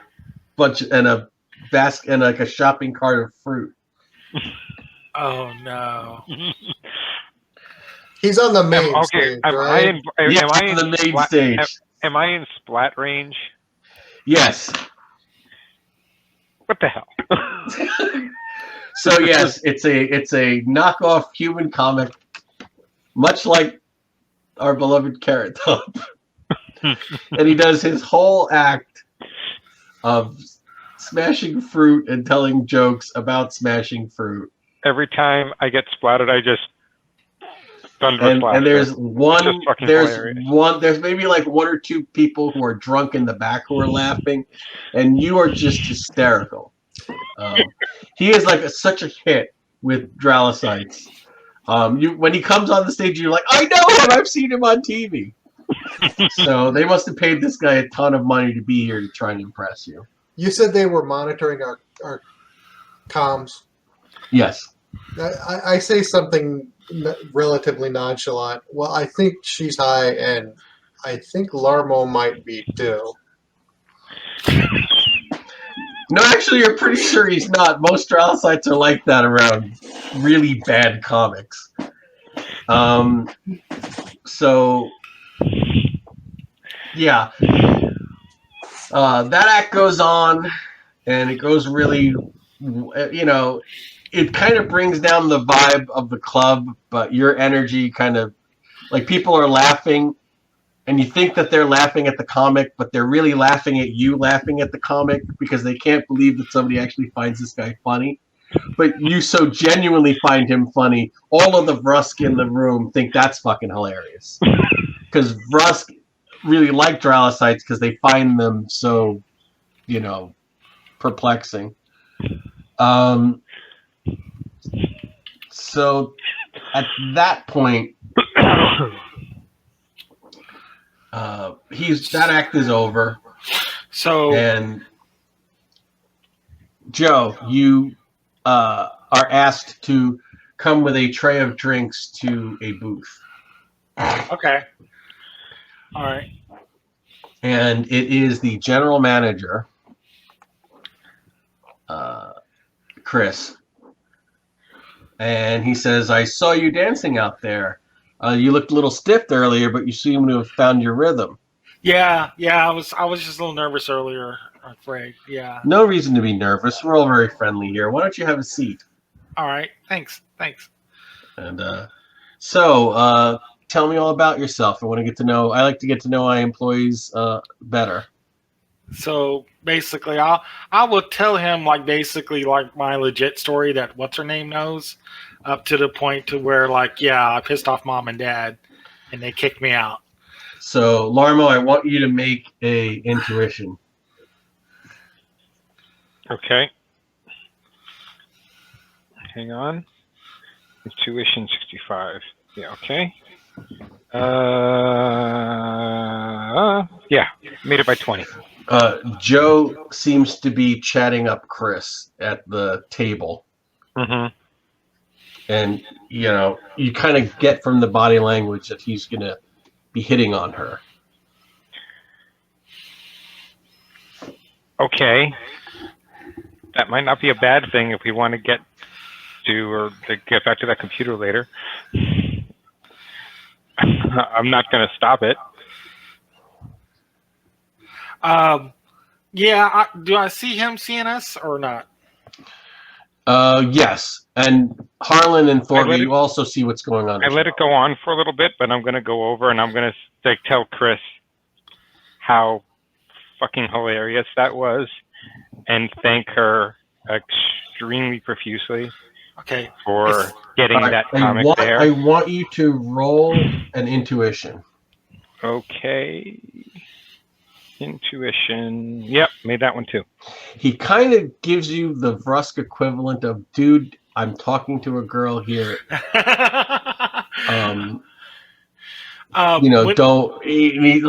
basket and like a shopping cart of fruit. Oh no! He's on the main Okay. stage, Am right? I in the main splat, stage. Am I in splat range? Yes. What the hell? So yes, it's a knockoff human comic, much like our beloved Carrot Top. And he does his whole act of smashing fruit and telling jokes about smashing fruit. Every time I get splattered, I just thunder And splash. there's hilarious. there's maybe like one or two people who are drunk in the back who are laughing, and you are just hysterical. He is like such a hit with Dralicites. When he comes on the stage, you're like, I know him. I've seen him on TV. So they must have paid this guy a ton of money to be here to try and impress you. You said they were monitoring our comms. Yes. I say something relatively nonchalant. Well, I think she's high, and I think Larmo might be too. No, actually, you're pretty sure he's not. Most Dralicites are like that around really bad comics. So, yeah. That act goes on, and it goes really, it kind of brings down the vibe of the club, but your energy kind of, like, people are laughing, and you think that they're laughing at the comic, but they're really laughing at you laughing at the comic because they can't believe that somebody actually finds this guy funny. But you so genuinely find him funny, all of the Vrusk in the room think that's fucking hilarious. Because Vrusk really like Dralicites because they find them so, perplexing. So at that point, that act is over. So And Joe, you are asked to come with a tray of drinks to a booth. okay, all right. And it is the general manager, Chris. And he says, I saw you dancing out there. You looked a little stiff earlier, but you seem to have found your rhythm. Yeah. I was just a little nervous earlier. I'm afraid. Yeah. No reason to be nervous. We're all very friendly here. Why don't you have a seat? All right. Thanks. And so tell me all about yourself. I like to get to know my employees better. So basically, I will tell him basically my legit story that what's her name knows, up to the point to where I pissed off mom and dad, and they kicked me out. So Larmo, I want you to make a intuition. Okay. Hang on. Intuition 65. Yeah, okay. Yeah, made it by 20. Joe seems to be chatting up Chris at the table. Mm-hmm. And, you kind of get from the body language that he's going to be hitting on her. Okay. That might not be a bad thing if we want to get back to that computer later. I'm not going to stop it. Yeah. Do I see him seeing us or not? Yes. And Harlan and Thorby, you also see what's going on. I let it go on for a little bit, but I'm going to go over and I'm going to tell Chris how fucking hilarious that was and thank her extremely profusely for getting that comic there. I want you to roll an intuition. Okay. Intuition. Yep, made that one too. He kind of gives you the Vrusk equivalent of, dude, I'm talking to a girl here.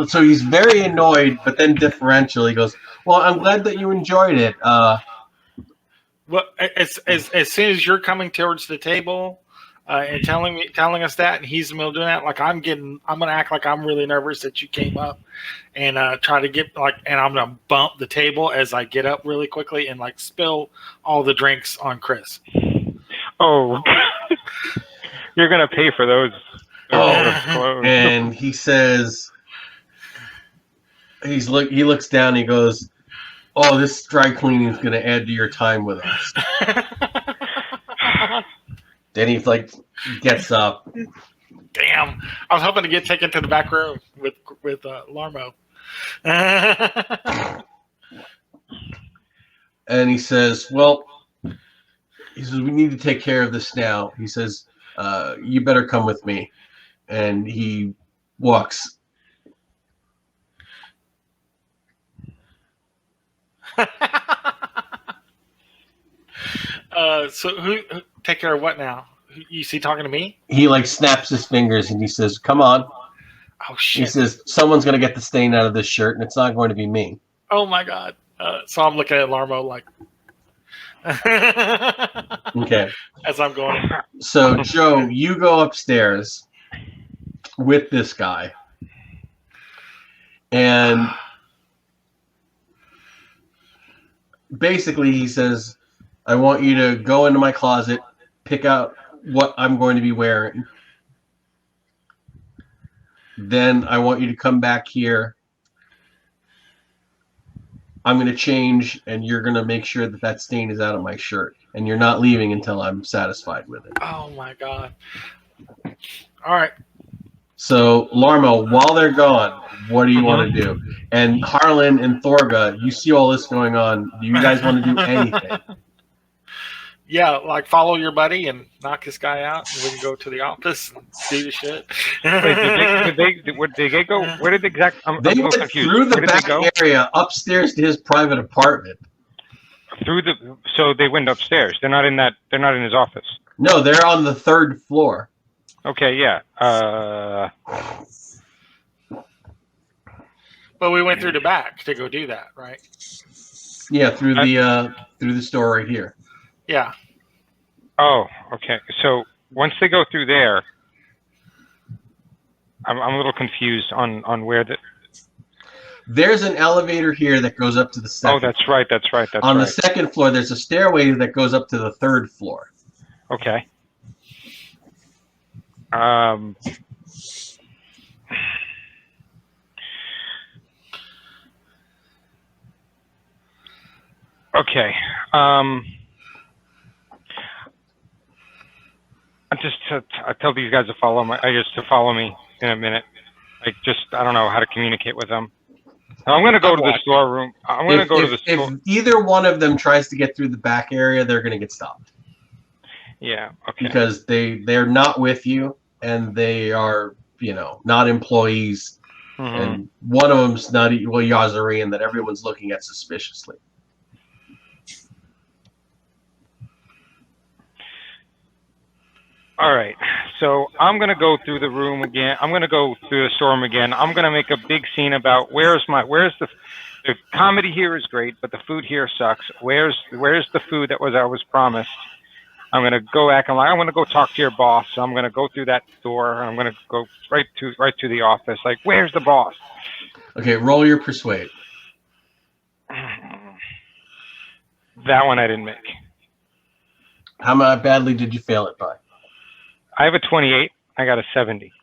So he's very annoyed, but then differential. He goes, well, I'm glad that you enjoyed it. Well, as soon as you're coming towards the table and telling us that, and he's in the middle of doing that, I'm gonna act like I'm really nervous that you came up, and try to get and I'm gonna bump the table as I get up really quickly and spill all the drinks on Chris. Oh, you're gonna pay for those. And he says, he looks down. And he goes, "Oh, this dry cleaning is gonna add to your time with us." Then he gets up. Damn! I was hoping to get taken to the back room with Larmo. And he says, "Well," he says, "we need to take care of this now." He says, "You better come with me," and he walks. So who take care of what now? You see talking to me? He snaps his fingers and he says, "Come on." Oh shit. He says, "Someone's going to get the stain out of this shirt and it's not going to be me." Oh my god. So I'm looking at Larmo Okay. as I'm going. So Joe, you go upstairs with this guy. And basically he says, "I want you to go into my closet, pick out what I'm going to be wearing. Then I want you to come back here. I'm going to change, and you're going to make sure that stain is out of my shirt. And you're not leaving until I'm satisfied with it." Oh my god. All right. So, Larmo, while they're gone, what do you want to do? And Harlan and Thorga, you see all this going on. Do you guys want to do anything? Yeah, follow your buddy and knock this guy out, and we can go to the office and do the shit. Wait, did they go? Where did the exact? They went through the back area upstairs to his private apartment. So they went upstairs. They're not in that. They're not in his office. No, they're on the 3rd floor. Okay, yeah. But we went through the back to go do that, right? Yeah, through the store right here. Yeah. Oh, okay. So once they go through there, I'm a little confused on where the. There's an elevator here that goes up to the second. Oh, that's right. That's right. That's On right. the second floor, there's a stairway that goes up to the third floor. Okay. Okay. I tell these guys to follow me in a minute. I don't know how to communicate with them. I'm going to go to the storeroom. I'm going to go to the store. If either one of them tries to get through the back area, they're going to get stopped. Yeah. Okay. Because they're not with you, and they are, not employees. Mhm. And one of them's not Yazarian that everyone's looking at suspiciously. All right. So I'm going to go through the room again. I'm going to go through the storeroom again. I'm going to make a big scene about where's the comedy here is great, but the food here sucks. Where's the food that I was promised? I'm going to go back and I'm going to go talk to your boss. So I'm going to go through that door. I'm going to go right to the office. Like, where's the boss? Okay, roll your persuade. That one I didn't make. How badly did you fail it by? I have a 28. I got a 70.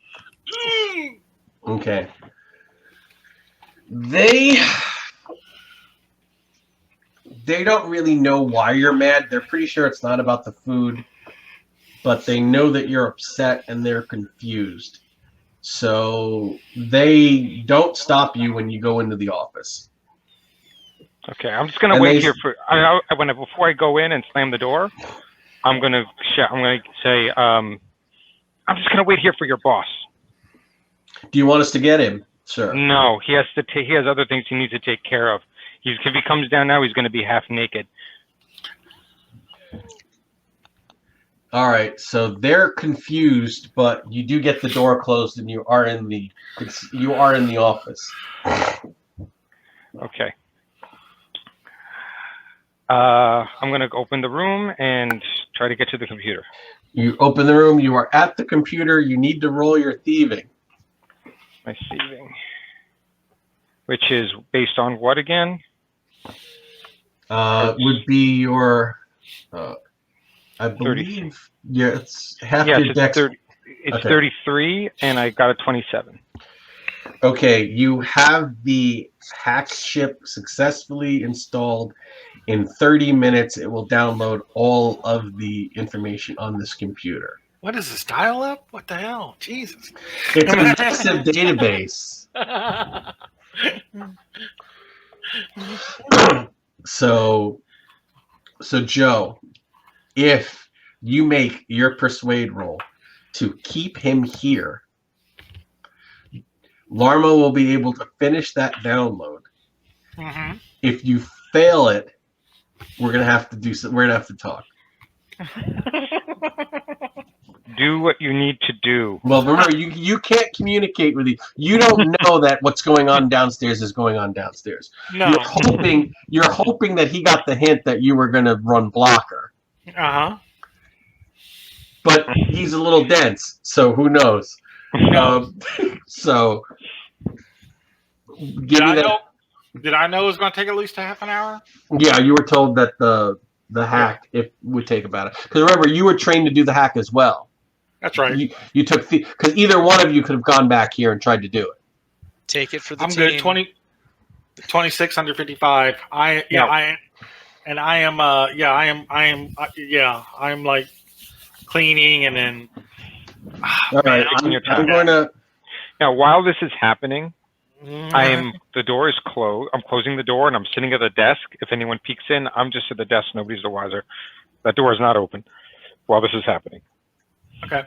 Okay. They don't really know why you're mad. They're pretty sure it's not about the food, but they know that you're upset and they're confused. So they don't stop you when you go into the office. Okay, I'm just gonna wait here for. Before I go in and slam the door, I'm gonna say, I'm just gonna wait here for your boss. Do you want us to get him, sir? No, he has to. He has other things he needs to take care of. If he comes down now, he's gonna be half naked. All right, so they're confused, but you do get the door closed and you are in the office. Okay. I'm gonna open the room and try to get to the computer. You open the room. You are at the computer. You need to roll your thieving. My thieving, which is based on what again? Would be your, I believe, it's half your dex. It's 33, and I got a 27. Okay, you have the hack chip successfully installed. In 30 minutes, it will download all of the information on this computer. What is this, dial-up? What the hell? Jesus. It's a massive database. So Joe, if you make your persuade roll to keep him here, Larma will be able to finish that download. Mm-hmm. If you fail it, we're gonna have to talk. Do what you need to do. Well, remember, you can't communicate with you don't know that what's going on downstairs is going on downstairs. No. You're hoping that he got the hint that you were gonna run blocker. Uh-huh. But he's a little dense, so who knows? So give me that. Did I know it was going to take at least a half an hour? Yeah, you were told that the hack would take about it. Because remember, you were trained to do the hack as well. That's right. You took because either one of you could have gone back here and tried to do it. Take it for the I'm team. good. 26 under 55. I am like cleaning and then. All right, I'm going to. Now, while this is happening, the door is closed. I'm closing the door and I'm sitting at the desk. If anyone peeks in, I'm just at the desk. Nobody's the wiser. That door is not open while this is happening. Okay.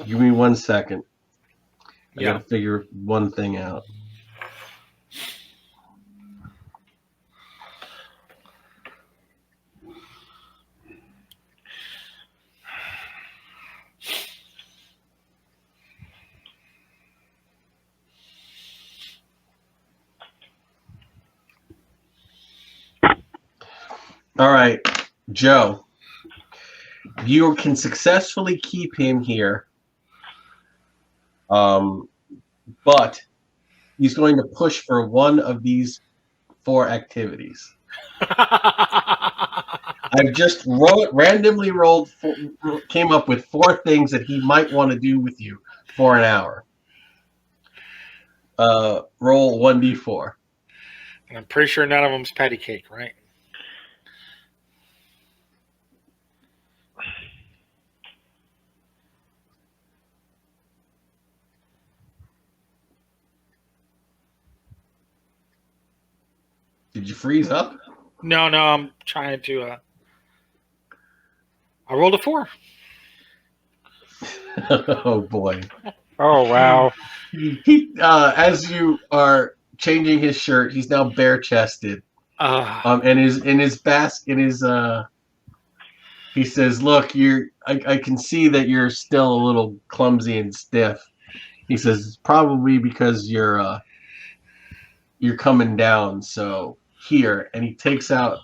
Give me 1 second. I gotta figure one thing out. All right, Joe. You can successfully keep him here, but he's going to push for one of these 4 activities. I've just randomly rolled, came up with 4 things that he might want to do with you for an hour. Roll 1d4. I'm pretty sure none of them's patty cake, right? Did you freeze up? No, I'm trying to. I rolled a 4. Oh boy. Oh wow. He as you are changing his shirt, he's now bare chested. And he says, "Look, I can see that you're still a little clumsy and stiff." He says, "It's probably because you're coming down. So here," and he takes out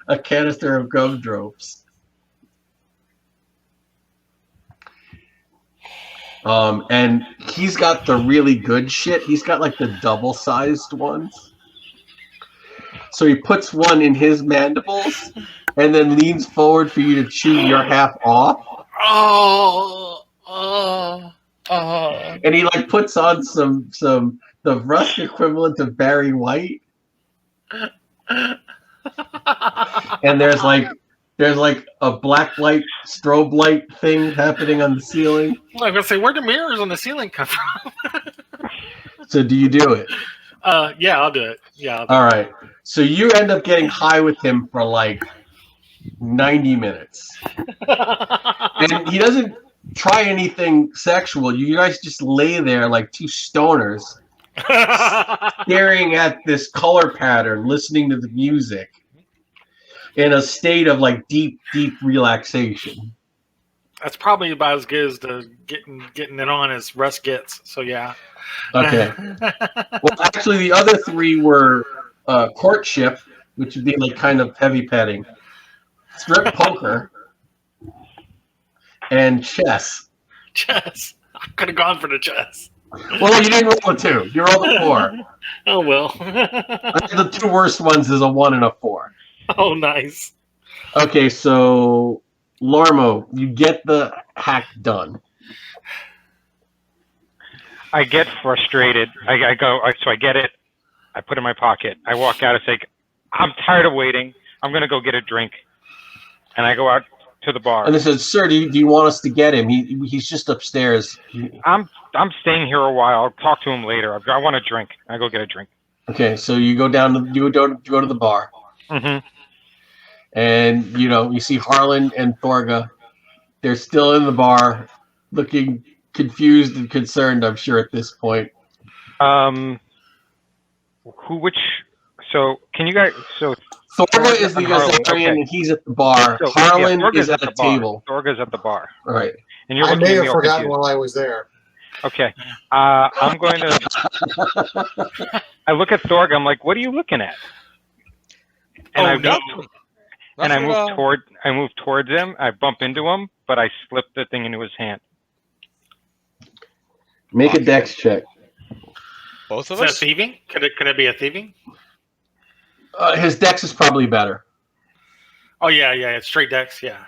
a canister of gumdrops. And he's got the really good shit. He's got like the double-sized ones. So he puts one in his mandibles and then leans forward for you to chew your half off. And he like puts on the Rusk equivalent of Barry White. And there's like a black light, strobe light thing happening on the ceiling. I'm gonna say, where'd the mirrors on the ceiling come from? So do you do it? Yeah, I'll do it. Yeah. All right. So you end up getting high with him for like 90 minutes. And he doesn't try anything sexual. You guys just lay there like 2 stoners staring at this color pattern, listening to the music in a state of like deep relaxation. That's probably about as good as the getting it on as Russ gets. So yeah. Okay. Well, actually, the other 3 were courtship, which would be like kind of heavy petting, strip poker, and chess. Chess. I could have gone for the chess. Well, you didn't roll a 2. You rolled a 4. Oh well. The 2 worst ones is a 1 and a 4. Oh, nice. Okay, so Larmo, you get the hack done. I get frustrated. I get it. I put it in my pocket. I walk out and say, I'm tired of waiting. I'm going to go get a drink. And I go out to the bar. And they said, "Sir, do you want us to get him? He's just upstairs." I'm staying here a while. I'll talk to him later. I want a drink. I go get a drink. Okay, so you go to the bar. Mm-hmm. And you see Harlan and Thorga. They're still in the bar, looking confused and concerned, I'm sure, at this point. So can you guys, Thorga is the Azarian, and he's at the bar. So, Harlan Thorga's is at the table. Thorga's at the bar. All right. And you're I may have me forgotten confused. while I was there. Okay. I'm going to... I look at Thorga. I'm like, what are you looking at? And I move towards him. I bump into him, but I slip the thing into his hand. Make a dex check. Both of Is that us? thieving? Could it be a thieving? His dex is probably better. Oh yeah, it's straight dex, yeah.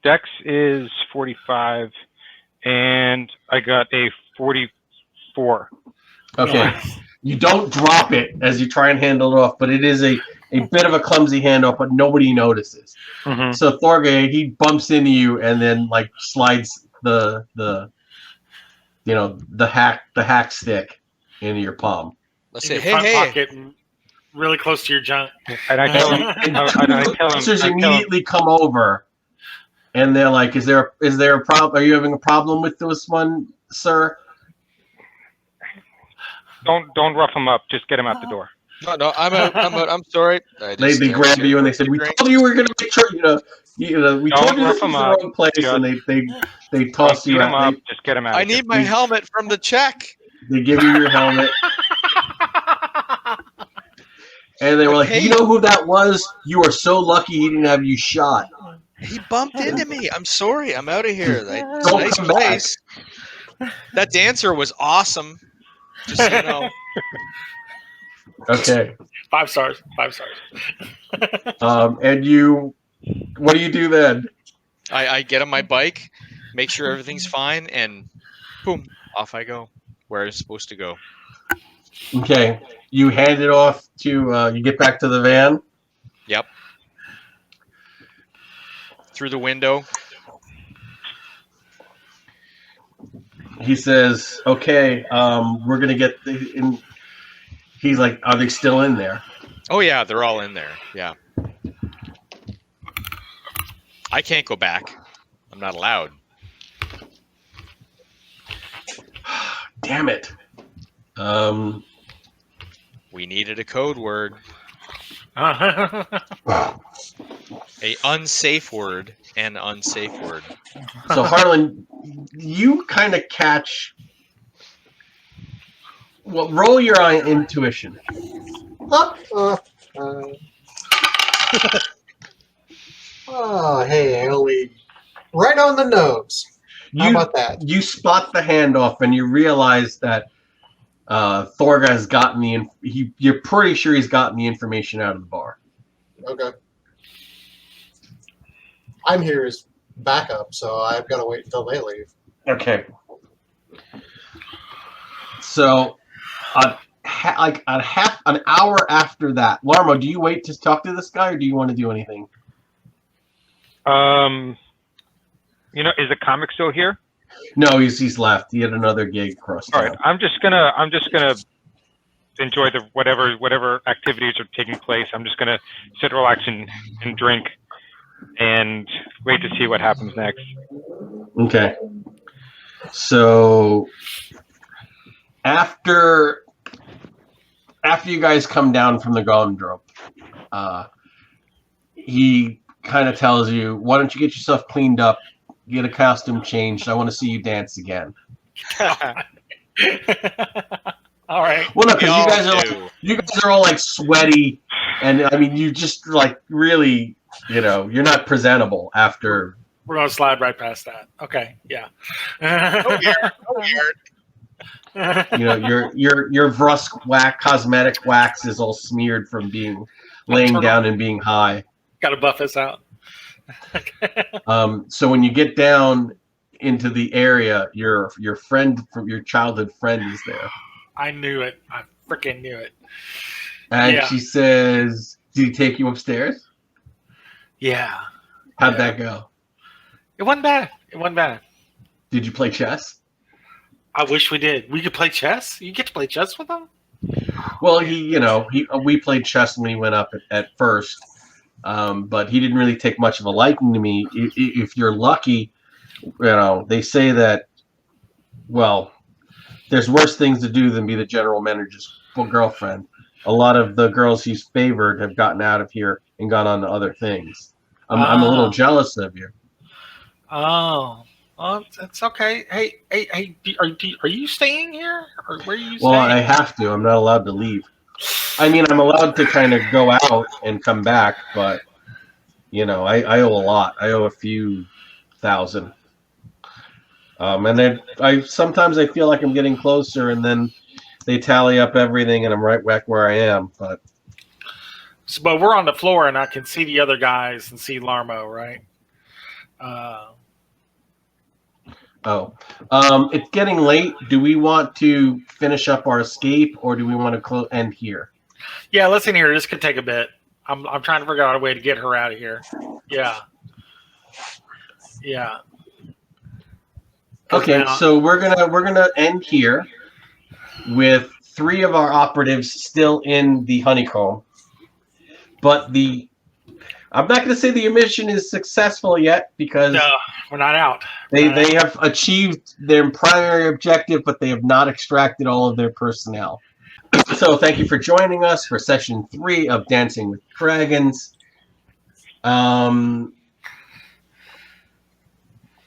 Dex is 45, and I got a 44. Okay. You don't drop it as you try and handle it off, but it is a bit of a clumsy handoff, but nobody notices. Mm-hmm. So Thorga, he bumps into you and then like slides the hack stick into your palm. Let's In say, your hey, front hey. pocket, really close to your junk. And I tell him, And two officers immediately come over And they're like, "Is there a problem? Are you having a problem with this one, sir?" Don't rough him up. Just get him out the door. No, I'm out. I'm sorry. They grab you and they said, "We told you we were going to make sure we Don't told you rough this was him the up. wrong place," Just- and they Don't toss beat you him out. up. Just get him out. I need my helmet from the check. They give you your helmet, and they were like, Okay. "You know who that was? You are so lucky he didn't have you shot." He bumped into me. I'm sorry. I'm out of here. It's a Don't nice come back. place. That dancer was awesome. Just so you know. Okay. 5 stars. 5 stars. And you, what do you do then? I get on my bike, make sure everything's fine, and boom, off I go where I'm supposed to go. Okay. You hand it off to, you get back to the van. Yep. Through the window. He says, "Okay, we're going to get in." He's like, "Are they still in there?" Oh yeah, they're all in there. Yeah. I can't go back. I'm not allowed. Damn it. We needed a code word. Uh, A unsafe word. An unsafe word. So Harlan, you kind of catch. Well, roll your intuition. Oh, hey, I only right on the nose. How about that? You spot the handoff and you realize that Thorga has gotten you're pretty sure he's gotten the information out of the bar. Okay. I'm here as backup, so I've got to wait until they leave. Okay. So, like an hour after that, Larmo, do you wait to talk to this guy, or do you want to do anything? You know, is the comic still here? No, he's left. He had another gig across All town. right, I'm just gonna enjoy the whatever activities are taking place. I'm just gonna sit, relax, and drink, and wait to see what happens next. Okay. So after you guys come down from the Gondrop, he kind of tells you, "Why don't you get yourself cleaned up, get a costume changed? I want to see you dance again." all right. Well, no, because Y'all you guys are all like sweaty, and I mean, you just like really, you're not presentable after. We're going to slide right past that. Okay. Yeah. Your Vrusk cosmetic wax is all smeared from being laying down and being high. Got to buff us out. So when you get down into the area, your friend from your childhood friend is there, I knew it. I freaking knew it. and Yeah. she says, "Did he take you upstairs? Yeah. How'd that go? It wasn't bad. It wasn't bad. Did you play chess?" I wish we did. We could play chess. You get to play chess with him? Well, we played chess when he went up at first, but he didn't really take much of a liking to me. If you're lucky, they say that, well, there's worse things to do than be the general manager's girlfriend. A lot of the girls he's favored have gotten out of here and gone on to other things. I'm a little jealous of you. Oh. Oh, it's okay. Hey, are you staying here? Or where are you Well, staying? I have to. I'm not allowed to leave. I mean, I'm allowed to kind of go out and come back, but, I owe a lot. I owe a few thousand. And then sometimes I feel like I'm getting closer, and then they tally up everything, and I'm right back where I am. But But we're on the floor, and I can see the other guys and see Larmo, right? It's getting late. Do we want to finish up our escape, or do we want to end here? Yeah, let's in here. This could take a bit. I'm trying to figure out a way to get her out of here. Yeah. Yeah. Okay, Now- so we're gonna end here with 3 of our operatives still in the Honeycomb, but I'm not going to say the mission is successful yet because No, we're not out. they have achieved their primary objective, but they have not extracted all of their personnel. So thank you for joining us for session 3 of Dancing with Dragons.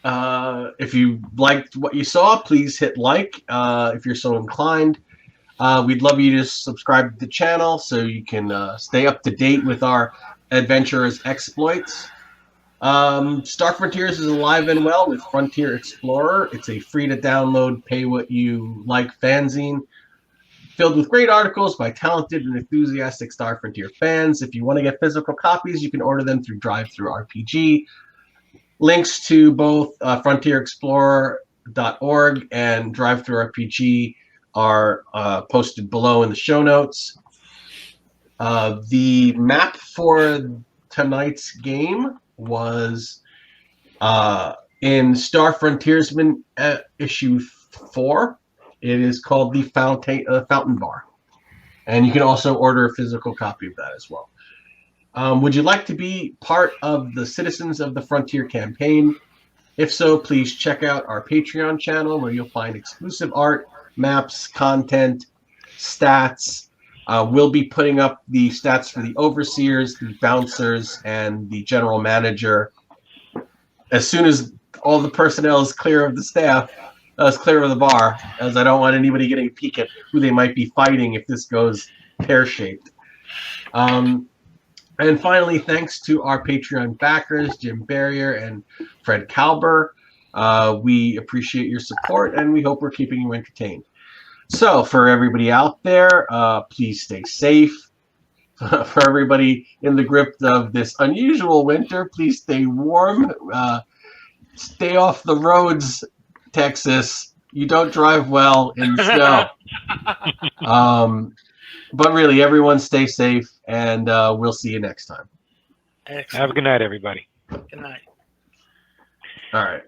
If you liked what you saw, please hit like if you're so inclined. We'd love you to subscribe to the channel so you can stay up to date with our adventurers' exploits. Star Frontiers is alive and well with Frontier Explorer. It's a free-to-download, pay-what-you-like fanzine filled with great articles by talented and enthusiastic Star Frontier fans. If you want to get physical copies, you can order them through DrivethruRPG. Links to both frontierexplorer.org and DrivethruRPG are posted below in the show notes. The map for tonight's game was in Star Frontiersman issue 4. It is called the Fountain Bar, and you can also order a physical copy of that as well. Would you like to be part of the Citizens of the Frontier campaign? If so, please check out our Patreon channel where you'll find exclusive art, maps, content, stats. We'll be putting up the stats for the overseers, the bouncers, and the general manager as soon as all the personnel is clear of the staff, is clear of the bar, as I don't want anybody getting a peek at who they might be fighting if this goes pear-shaped. And finally, thanks to our Patreon backers, Jim Berrier and Fred Kauber. We appreciate your support, and we hope we're keeping you entertained. So, for everybody out there, please stay safe. For everybody in the grip of this unusual winter, please stay warm. Stay off the roads, Texas. You don't drive well in the snow. But really, everyone stay safe, and we'll see you next time. Excellent. Have a good night, everybody. Good night. All right.